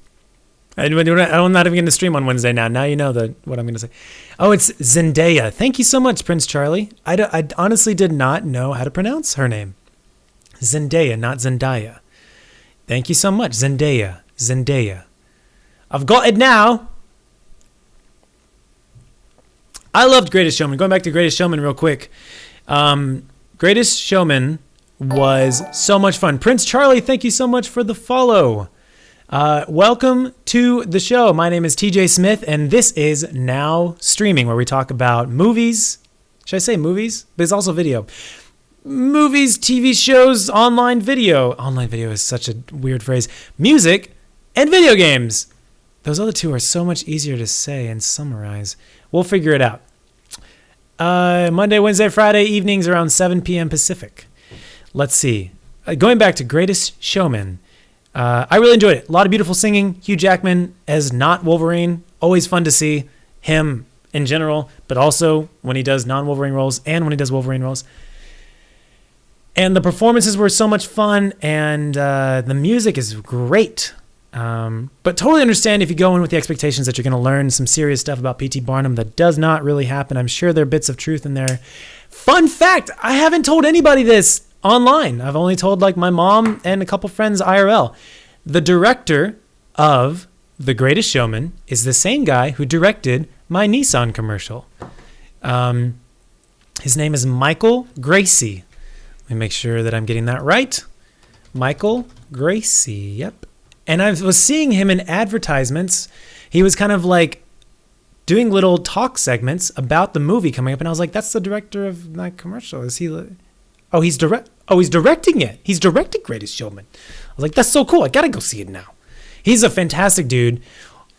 I'm not even going to stream on Wednesday now. Now you know what I'm going to say. Oh, it's Zendaya. Thank you so much, Prince Charlie. I honestly did not know how to pronounce her name. Zendaya, not Zendaya. Thank you so much, Zendaya. I've got it now. I loved Greatest Showman. Going back to Greatest Showman real quick. Greatest Showman was so much fun. Prince Charlie, thank you so much for the follow. Welcome to the show. My name is TJ Smith, and this is Now Streaming, where we talk about movies. Should I say movies? But it's also video. Movies, TV shows, online video. Online video is such a weird phrase. Music and video games. Those other two are so much easier to say and summarize. We'll figure it out. Monday, Wednesday, Friday evenings around 7 p.m. Pacific. Let's see. Going back to Greatest Showman. I really enjoyed it. A lot of beautiful singing. Hugh Jackman as not Wolverine. Always fun to see him in general, but also when he does non-Wolverine roles and when he does Wolverine roles. And the performances were so much fun, and the music is great. But totally understand if you go in with the expectations that you're going to learn some serious stuff about P.T. Barnum. That does not really happen. I'm sure there are bits of truth in there. Fun fact, I haven't told anybody this online. I've only told like my mom and a couple friends IRL. The director of The Greatest Showman is the same guy who directed my Nissan commercial. His name is Michael Gracey. Let me make sure that I'm getting that right. Michael Gracey, yep. And I was seeing him in advertisements. He was kind of like doing little talk segments about the movie coming up, and I was like, "That's the director of that commercial." Is he? He's directing it. He's directed Greatest Showman. I was like, "That's so cool! I gotta go see it now." He's a fantastic dude,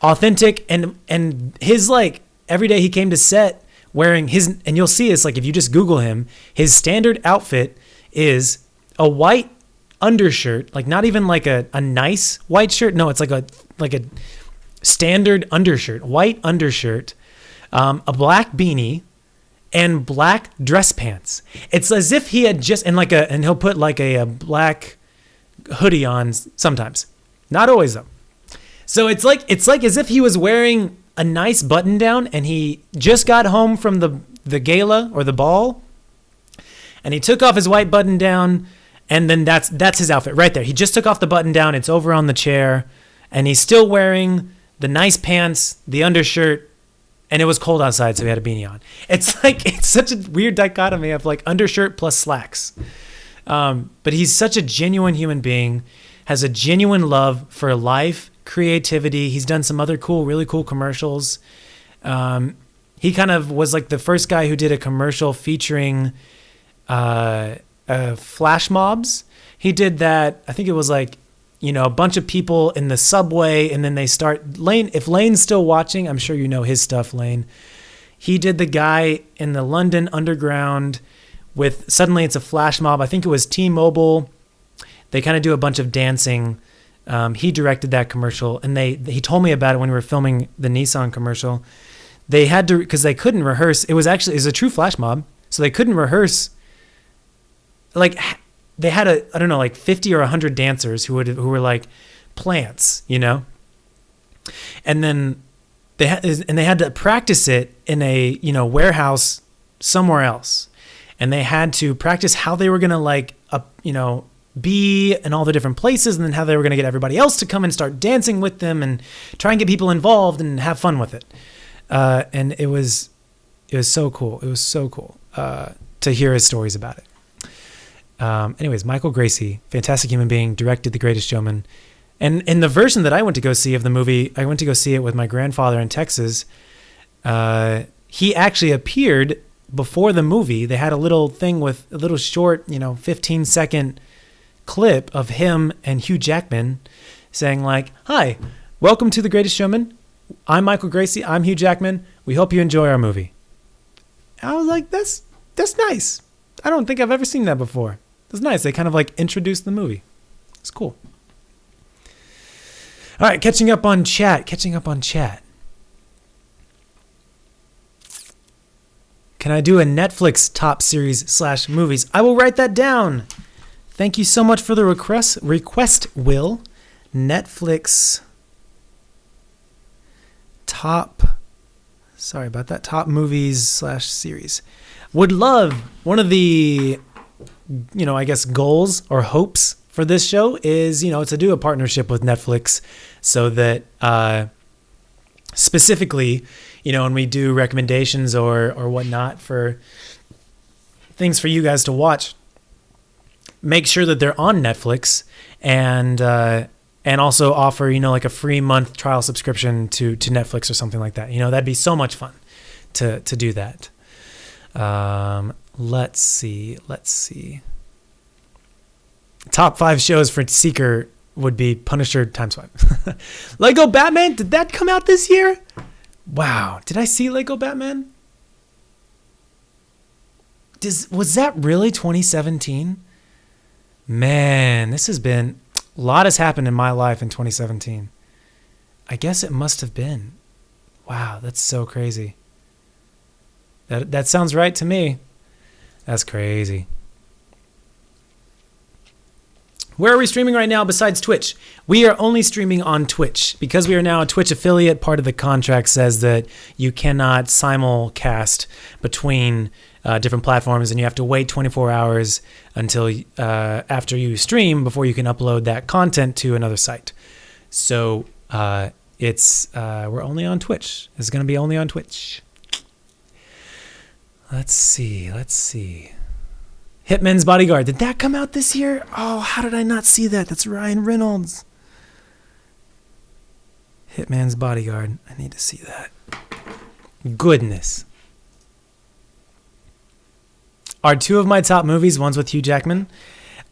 authentic, and his like every day he came to set wearing his, and you'll see it's like if you just Google him, his standard outfit is a white undershirt, like not even like a nice white shirt. No, it's like a standard undershirt, white undershirt, a black beanie, and black dress pants. It's as if he had just, and he'll put like a black hoodie on sometimes, not always though. So it's like as if he was wearing a nice button down and he just got home from the gala or the ball, and he took off his white button down. And then that's his outfit right there. He just took off the button down. It's over on the chair. And he's still wearing the nice pants, the undershirt. And it was cold outside, so he had a beanie on. It's such a weird dichotomy of like undershirt plus slacks. But he's such a genuine human being, has a genuine love for life, creativity. He's done some other really cool commercials. He kind of was like the first guy who did a commercial featuring flash mobs. He did that. I think it was like, a bunch of people in the subway, and then they start Lane. If Lane's still watching, I'm sure you know his stuff, Lane. He did the guy in the London Underground with suddenly it's a flash mob. I think it was T-Mobile. They kind of do a bunch of dancing. He directed that commercial, and he told me about it when we were filming the Nissan commercial. They had to, because they couldn't rehearse. It was a true flash mob, so they couldn't rehearse. Like they had like 50 or 100 dancers who were like plants, and then they had to practice it in a warehouse somewhere else, and they had to practice how they were gonna be in all the different places, and then how they were gonna get everybody else to come and start dancing with them and try and get people involved and have fun with it. And it was so cool. It was so cool to hear his stories about it. Anyways, Michael Gracey, fantastic human being, directed The Greatest Showman. And in the version that I went to go see of the movie, I went to go see it with my grandfather in Texas. He actually appeared before the movie. They had a little thing with a little short, 15-second clip of him and Hugh Jackman saying like, "Hi, welcome to The Greatest Showman. I'm Michael Gracey. I'm Hugh Jackman. We hope you enjoy our movie." I was like, that's nice. I don't think I've ever seen that before. It's nice. They kind of like introduced the movie. It's cool. All right, catching up on chat. Can I do a Netflix top series / movies? I will write that down. Thank you so much for the request, Will. Netflix top movies / series. Would love, one of the, I guess goals or hopes for this show is, to do a partnership with Netflix so that specifically, when we do recommendations or whatnot for things for you guys to watch, make sure that they're on Netflix and also offer, like a free month trial subscription to Netflix or something like that. That'd be so much fun to do that. Let's see. Top 5 shows for Seeker would be Punisher times 5. Lego Batman, did that come out this year? Wow, did I see Lego Batman? Was that really 2017? Man, this has been... A lot has happened in my life in 2017. I guess it must have been. Wow, that's so crazy. That sounds right to me. That's crazy. Where are we streaming right now besides Twitch? We are only streaming on Twitch. Because we are now a Twitch affiliate, part of the contract says that you cannot simulcast between different platforms, and you have to wait 24 hours until after you stream before you can upload that content to another site. So we're only on Twitch. It's going to be only on Twitch. Let's see. Hitman's Bodyguard. Did that come out this year? Oh, how did I not see that? That's Ryan Reynolds. Hitman's Bodyguard. I need to see that. Goodness. Are two of my top movies ones with Hugh Jackman?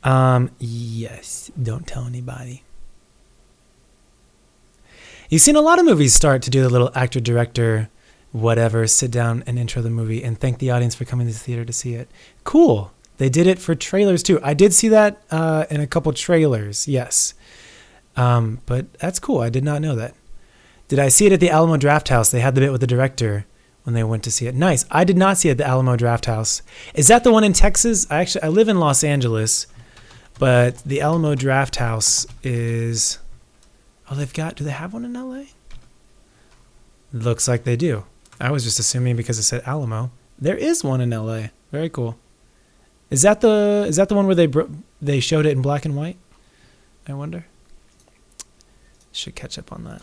Yes. Don't tell anybody. You've seen a lot of movies start to do the little actor, director, whatever, sit down and intro the movie and thank the audience for coming to the theater to see it. Cool. They did it for trailers too. I did see that in a couple trailers, yes. But that's cool. I did not know that. Did I see it at the Alamo Drafthouse? They had the bit with the director when they went to see it. Nice. I did not see it at the Alamo Drafthouse. Is that the one in Texas? I live in Los Angeles, but the Alamo Drafthouse is... Oh, do they have one in LA? Looks like they do. I was just assuming because it said Alamo. There is one in LA. Very cool. Is that the one where they showed it in black and white? I wonder. Should catch up on that.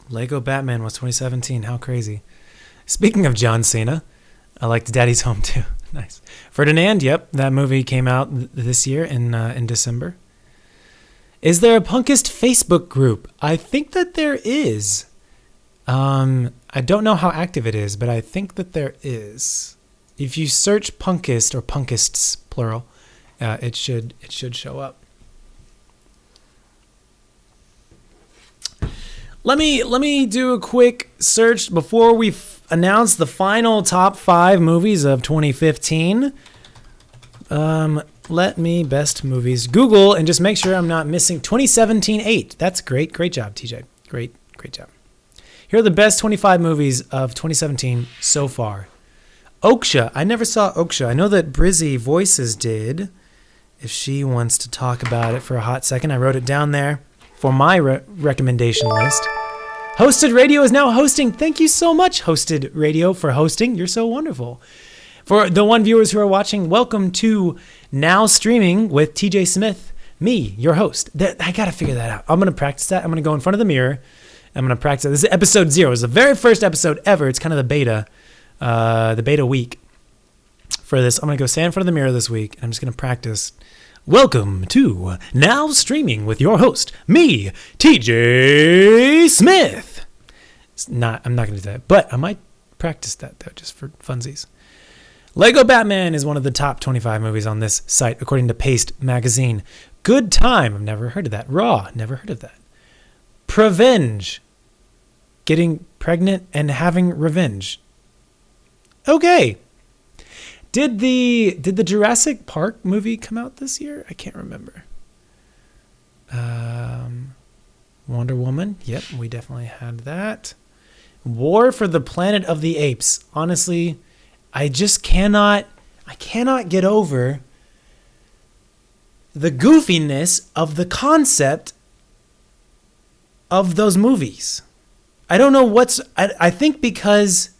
Lego Batman was 2017. How crazy. Speaking of John Cena, I liked Daddy's Home too. Nice. Ferdinand, yep, that movie came out this year in December. Is there a Punkist Facebook group? I think that there is. I don't know how active it is, but I think that there is. If you search Punkist or Punkists plural, it should show up. Let me do a quick search before we announce the final top 5 movies of 2015. Let me best movies Google and just make sure I'm not missing 2017 8. That's great. Great job, TJ. Great job. Here are the best 25 movies of 2017 so far. Okja. I never saw Okja. I know that Brizzy Voices did. If she wants to talk about it for a hot second, I wrote it down there for my recommendation list. Hosted Radio is now hosting. Thank you so much, Hosted Radio, for hosting. You're so wonderful. For the one viewers who are watching, welcome to Now Streaming with TJ Smith, me, your host. I got to figure that out. I'm going to practice that. I'm going to go in front of the mirror. I'm going to practice it. This is episode 0. It's the very first episode ever. It's kind of the beta week for this. I'm going to go stand in front of the mirror this week, and I'm just going to practice. Welcome to Now Streaming with your host, me, TJ Smith. I'm not going to do that, but I might practice that, though, just for funsies. Lego Batman is one of the top 25 movies on this site, according to Paste Magazine. Good Time. I've never heard of that. Raw. Never heard of that. Prevenge. Getting pregnant and having revenge. Okay. Did the Jurassic Park movie come out this year? I can't remember. Wonder Woman. Yep, we definitely had that. War for the Planet of the Apes. Honestly, I cannot get over the goofiness of the concept of those movies. I don't know I think because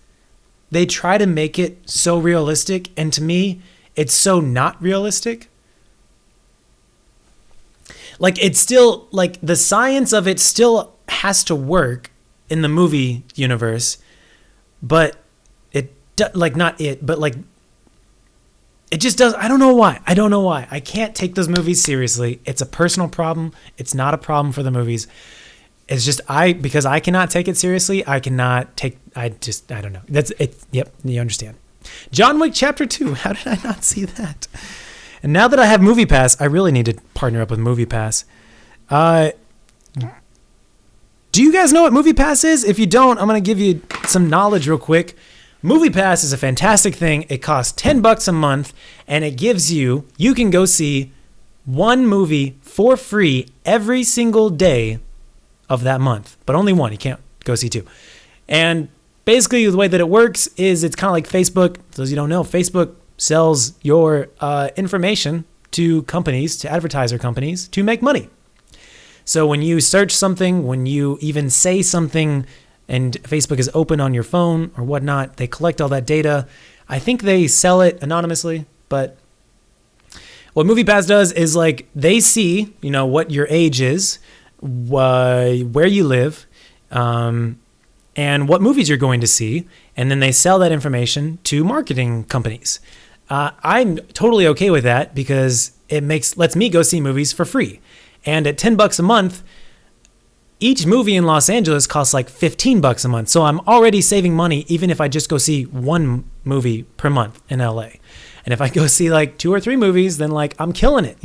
they try to make it so realistic, and to me, it's so not realistic. Like, it's still, like, the science of it still has to work in the movie universe, but it just does. I don't know why. I can't take those movies seriously. It's a personal problem. It's not a problem for the movies. It's just because I cannot take it seriously. I don't know. That's it. Yep. You understand. John Wick Chapter 2. How did I not see that? And now that I have MoviePass, I really need to partner up with MoviePass. Do you guys know what MoviePass is? If you don't, I'm going to give you some knowledge real quick. MoviePass is a fantastic thing. It costs $10 a month, and it gives you can go see one movie for free every single day of that month, but only one. You can't go see two. And basically the way that it works is it's kind of like Facebook. For those of you who don't know, Facebook sells your information to companies, to advertiser companies, to make money. So when you search something, when you even say something, and Facebook is open on your phone or whatnot, they collect all that data. I think they sell it anonymously, but what MoviePass does is like they see, what your age is, where you live, and what movies you're going to see, and then they sell that information to marketing companies. I'm totally okay with that because it lets me go see movies for free. And at $10 a month, each movie in Los Angeles costs like $15 a month. So I'm already saving money even if I just go see one movie per month in LA. And if I go see like 2 or 3 movies, then like I'm killing it,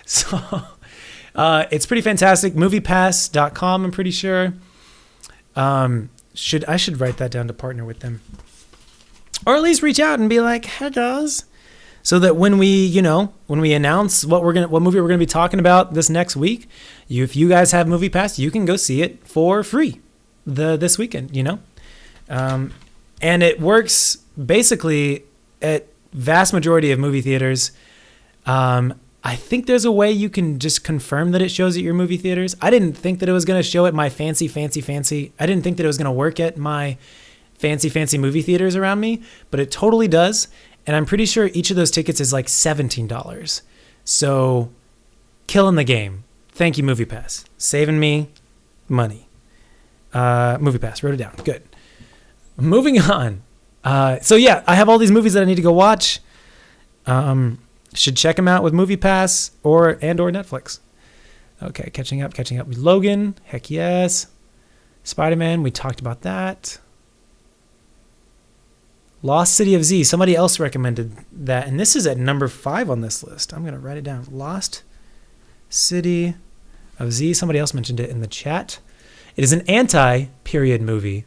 So it's pretty fantastic. Moviepass.com, I'm pretty sure. I should write that down to partner with them. Or at least reach out and be like, hey guys. So that when we announce what movie we're gonna be talking about this next week, if you guys have MoviePass, you can go see it for free this weekend. And it works basically at vast majority of movie theaters. I think there's a way you can just confirm that it shows at your movie theaters. I didn't think that it was gonna show at my fancy. I didn't think that it was gonna work at my fancy movie theaters around me, but it totally does. And I'm pretty sure each of those tickets is like $17. So, killing the game. Thank you, MoviePass. Saving me money. MoviePass, wrote it down. Good. Moving on. So yeah, I have all these movies that I need to go watch. Should check them out with MoviePass or Netflix. Okay, catching up with Logan. Heck yes. Spider-Man, we talked about that. Lost City of Z. Somebody else recommended that, and this is at number 5 on this list. I'm going to write it down. Lost City of Z. Somebody else mentioned it in the chat. It is an anti-period movie.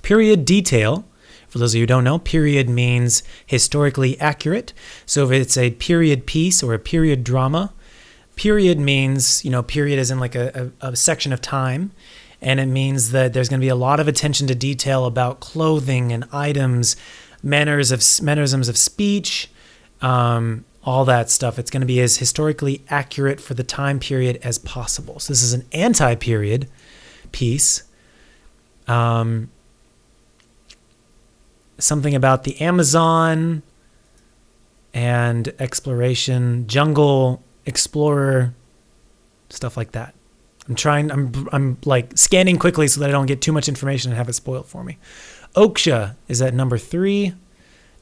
Period detail. For those of you who don't know, period means historically accurate. So if it's a period piece or a period drama, period means, period as in like a section of time. And it means that there's going to be a lot of attention to detail about clothing and items, mannerisms of speech, all that stuff. It's going to be as historically accurate for the time period as possible. So this is an anti-period piece. Something about the Amazon and exploration, jungle explorer, stuff like that. I'm like scanning quickly so that I don't get too much information and have it spoiled for me. Okja is at number 3.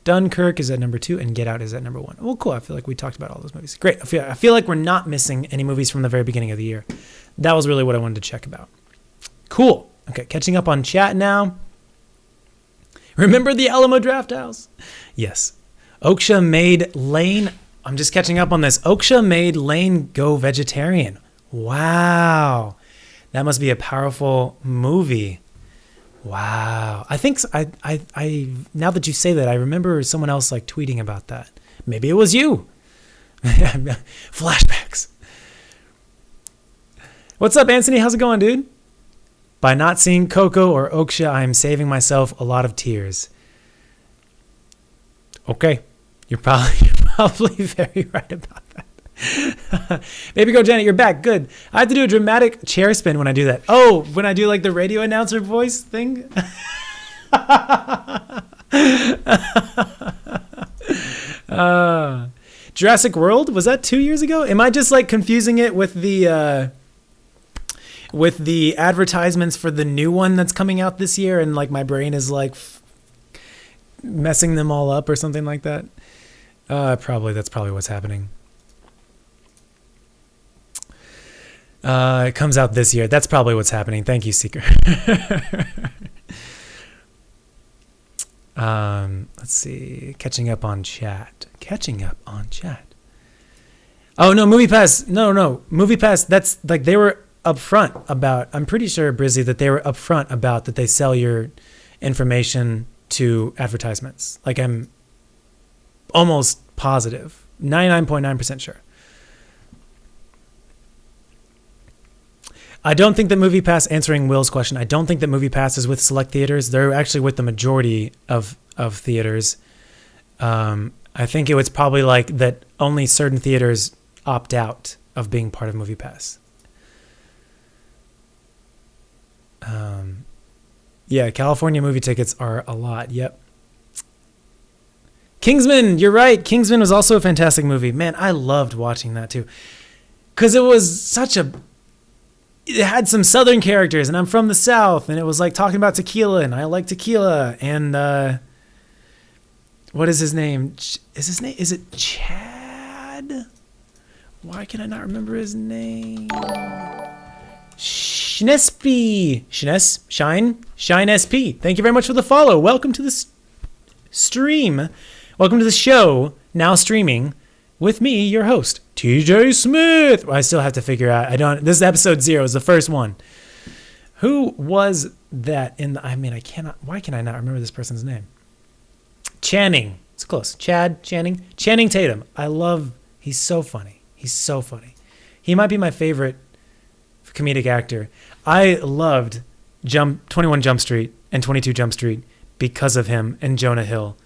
Dunkirk is at number 2, and Get Out is at number 1. Well, cool. I feel like we talked about all those movies. Great. I feel like we're not missing any movies from the very beginning of the year. That was really what I wanted to check about. Cool. Okay, catching up on chat now. Remember the Alamo Drafthouse? Yes. Okja made Lane. I'm just catching up on this. Okja made Lane go vegetarian. Wow. That must be a powerful movie. Wow. I think I now that you say that, I remember someone else like tweeting about that. Maybe it was you. Flashbacks. What's up, Anthony? How's it going, dude? By not seeing Coco or Okja, I'm saving myself a lot of tears. Okay. You're probably very right about that. Baby girl Janet, you're back. Good. I have to do a dramatic chair spin when I do that. Oh, when I do like the radio announcer voice thing. Jurassic World, was that 2 years ago? Am I just like confusing it with the advertisements for the new one that's coming out this year, and like my brain is like messing them all up or something like that? That's probably what's happening. It comes out this year. That's probably what's happening. Thank you, Seeker. Let's see. Catching up on chat. Catching up on chat. Oh, no, MoviePass. No. MoviePass, that's like they were upfront about, I'm pretty sure, Brizzy, that they were upfront about that they sell your information to advertisements. Like, I'm almost positive. 99.9% sure. I don't think that MoviePass, answering Will's question, I don't think that MoviePass is with select theaters. They're actually with the majority of theaters. I think it was probably like that only certain theaters opt out of being part of MoviePass. Yeah, California movie tickets are a lot. Yep. Kingsman, you're right. Kingsman was also a fantastic movie. Man, I loved watching that too. Because it was it had some Southern characters, and I'm from the South, and it was like talking about tequila, and I like tequila, and what is his name? Is it Chad? Why can I not remember his name? Shine SP. Thank you very much for the follow. Welcome to the stream. Welcome to the show, now streaming, with me, your host, TJ Smith. I still have to figure out. This is episode 0. It's the first one. Who was that I cannot. Why can I not remember this person's name? Channing. It's close. Channing Tatum. He's so funny. He might be my favorite comedic actor. I loved 21 Jump Street and 22 Jump Street because of him and Jonah Hill.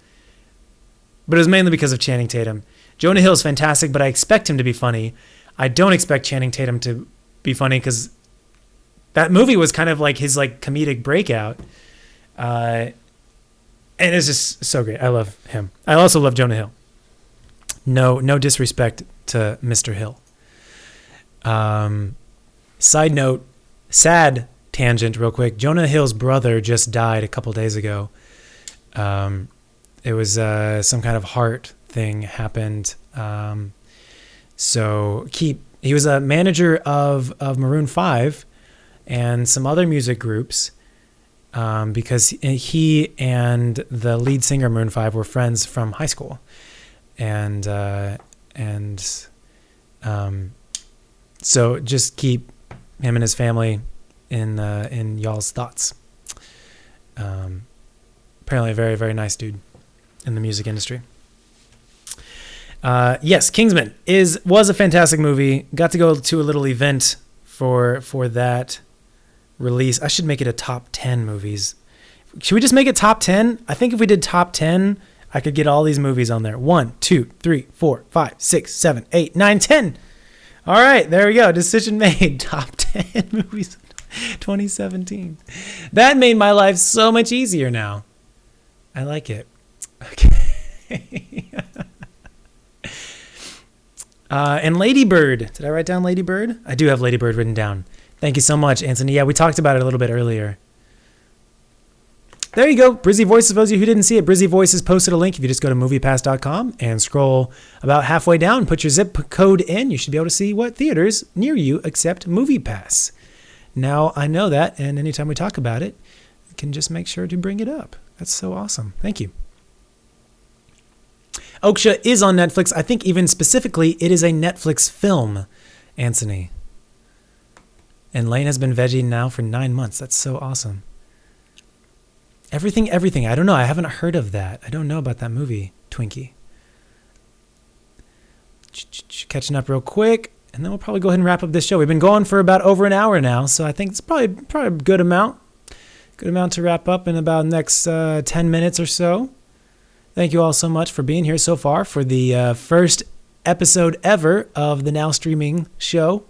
But it was mainly because of Channing Tatum. Jonah Hill is fantastic, but I expect him to be funny. I don't expect Channing Tatum to be funny because that movie was kind of like his comedic breakout. And it's just so great. I love him. I also love Jonah Hill. No disrespect to Mr. Hill. Side note, sad tangent real quick. Jonah Hill's brother just died a couple days ago. It was some kind of heart thing happened. He was a manager of Maroon 5 and some other music groups because he and the lead singer of Maroon 5 were friends from high school. So just keep him and his family in y'all's thoughts. Apparently a very, very nice dude in the music industry. Yes, Kingsman was a fantastic movie. Got to go to a little event for that release. I should make it a top 10 movies. Should we just make it top 10? I think if we did top 10, I could get all these movies on there. 1, 2, 3, 4, 5, 6, 7, 8, 9, 10. All right, there we go. Decision made. Top 10 movies 2017. That made my life so much easier now. I like it. Okay. And Lady Bird. Did I write down Lady Bird? I do have Lady Bird written down. Thank you so much, Anthony. Yeah, we talked about it a little bit earlier. There you go. Brizzy Voices, for those of you who didn't see it, Brizzy Voices posted a link. If you just go to moviepass.com and scroll about halfway down, put your zip code in, you should be able to see what theaters near you accept MoviePass. Now I know that, and anytime we talk about it, I can just make sure to bring it up. That's so awesome. Thank you. Okja is on Netflix. I think even specifically, it is a Netflix film, Anthony. And Lane has been veggie now for 9 months. That's so awesome. Everything. I don't know. I haven't heard of that. I don't know about that movie, Twinkie. Catching up real quick, and then we'll probably go ahead and wrap up this show. We've been going for about over an hour now, so I think it's probably a good amount. Good amount to wrap up in about the next 10 minutes or so. Thank you all so much for being here so far for the first episode ever of the now streaming show.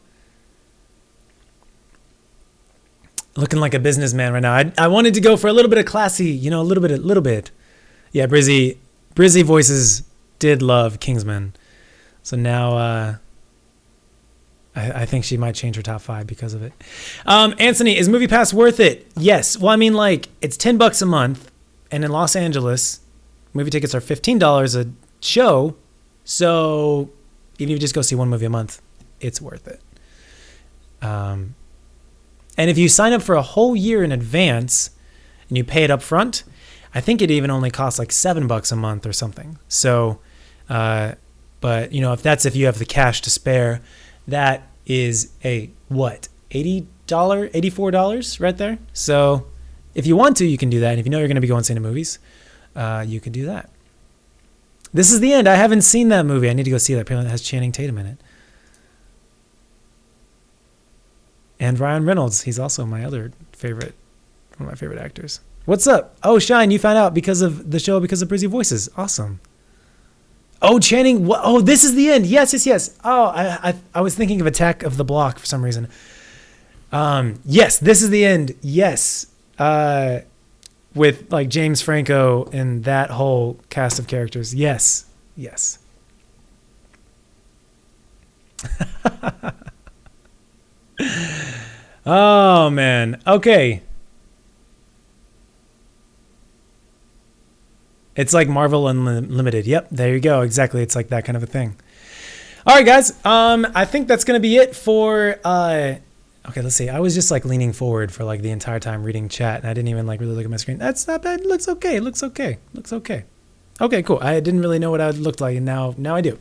Looking like a businessman right now. I wanted to go for a little bit of classy, a little bit. Yeah, Brizzy Voices did love Kingsman. So now I think she might change her top 5 because of it. Anthony, is MoviePass worth it? Yes. Well, it's $10 a month, and in Los Angeles, movie tickets are $15 a show. So even if you just go see one movie a month, it's worth it. And if you sign up for a whole year in advance and you pay it up front, I think it even only costs like $7 a month or something. So But, if you have the cash to spare, that is a, what, $80, $84 right there? So if you want to, you can do that. And if you know you're going to be going to see the movies, you can do that. This is the end. I haven't seen that movie. I need to go see that. Apparently it has Channing Tatum in it. And Ryan Reynolds. He's also one of my favorite actors. What's up? Oh, Shine, you found out because of the show because of Brizzy Voices. Awesome. Oh, Channing. Oh, this is the end. Yes. Oh, I was thinking of Attack of the Block for some reason. Yes, this is the end. Yes. With like James Franco and that whole cast of characters. Yes. Oh, man. Okay. It's like Marvel Unlimited. Yep, there you go. Exactly. It's like that kind of a thing. All right, guys. I think that's going to be it for... okay, let's see. I was just like leaning forward for like the entire time reading chat, and I didn't even like really look at my screen. That's not bad. It looks okay. Okay, cool. I didn't really know what I looked like, and now I do.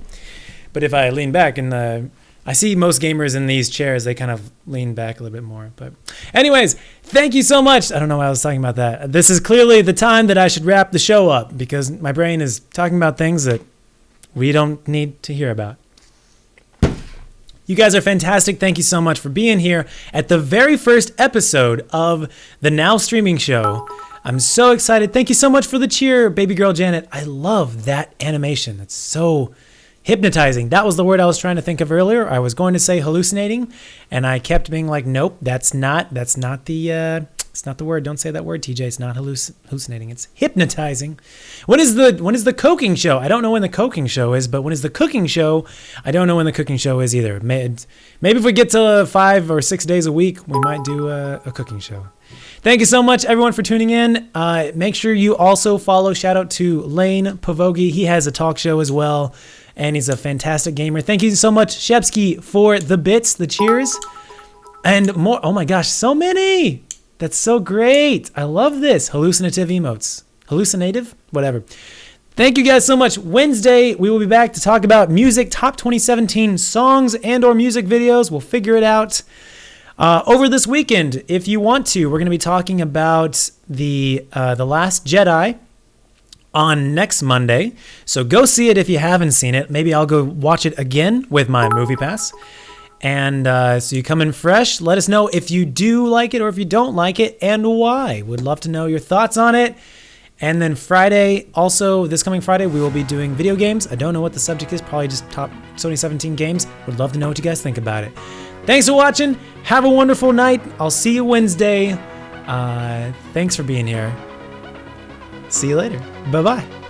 But if I lean back and... I see most gamers in these chairs, they kind of lean back a little bit more. But anyways, thank you so much. I don't know why I was talking about that. This is clearly the time that I should wrap the show up because my brain is talking about things that we don't need to hear about. You guys are fantastic. Thank you so much for being here at the very first episode of the Now Streaming Show. I'm so excited. Thank you so much for the cheer, baby girl Janet. I love that animation. It's so... hypnotizing. That was the word I was trying to think of earlier. I was going to say hallucinating, and I kept being like, nope, that's not the word. Don't say that word, TJ. It's not hallucinating. It's hypnotizing. When is the cooking show? I don't know when the cooking show is, but when is the cooking show? I don't know when the cooking show is either. Maybe if we get to 5 or 6 days a week, we might do a cooking show. Thank you so much, everyone, for tuning in. Make sure you also follow. Shout out to Lane Pavogi. He has a talk show as well. And he's a fantastic gamer. Thank you so much, Shepsky, for the bits, the cheers, and more. Oh my gosh, so many. That's so great. I love this. Hallucinative emotes. Hallucinative? Whatever. Thank you guys so much. Wednesday, we will be back to talk about music, top 2017 songs and or music videos. We'll figure it out. Over this weekend, if you want to, we're going to be talking about the Last Jedi on next Monday. So go see it if you haven't seen it. Maybe I'll go watch it again with my movie pass. And so you come in fresh. Let us know if you do like it or if you don't like it and why. Would love to know your thoughts on it. And then Friday, also this coming Friday, we will be doing video games. I don't know what the subject is. Probably just top 2017 games. Would love to know what you guys think about it. Thanks for watching. Have a wonderful night. I'll see you Wednesday. Thanks for being here. See you later. Bye-bye.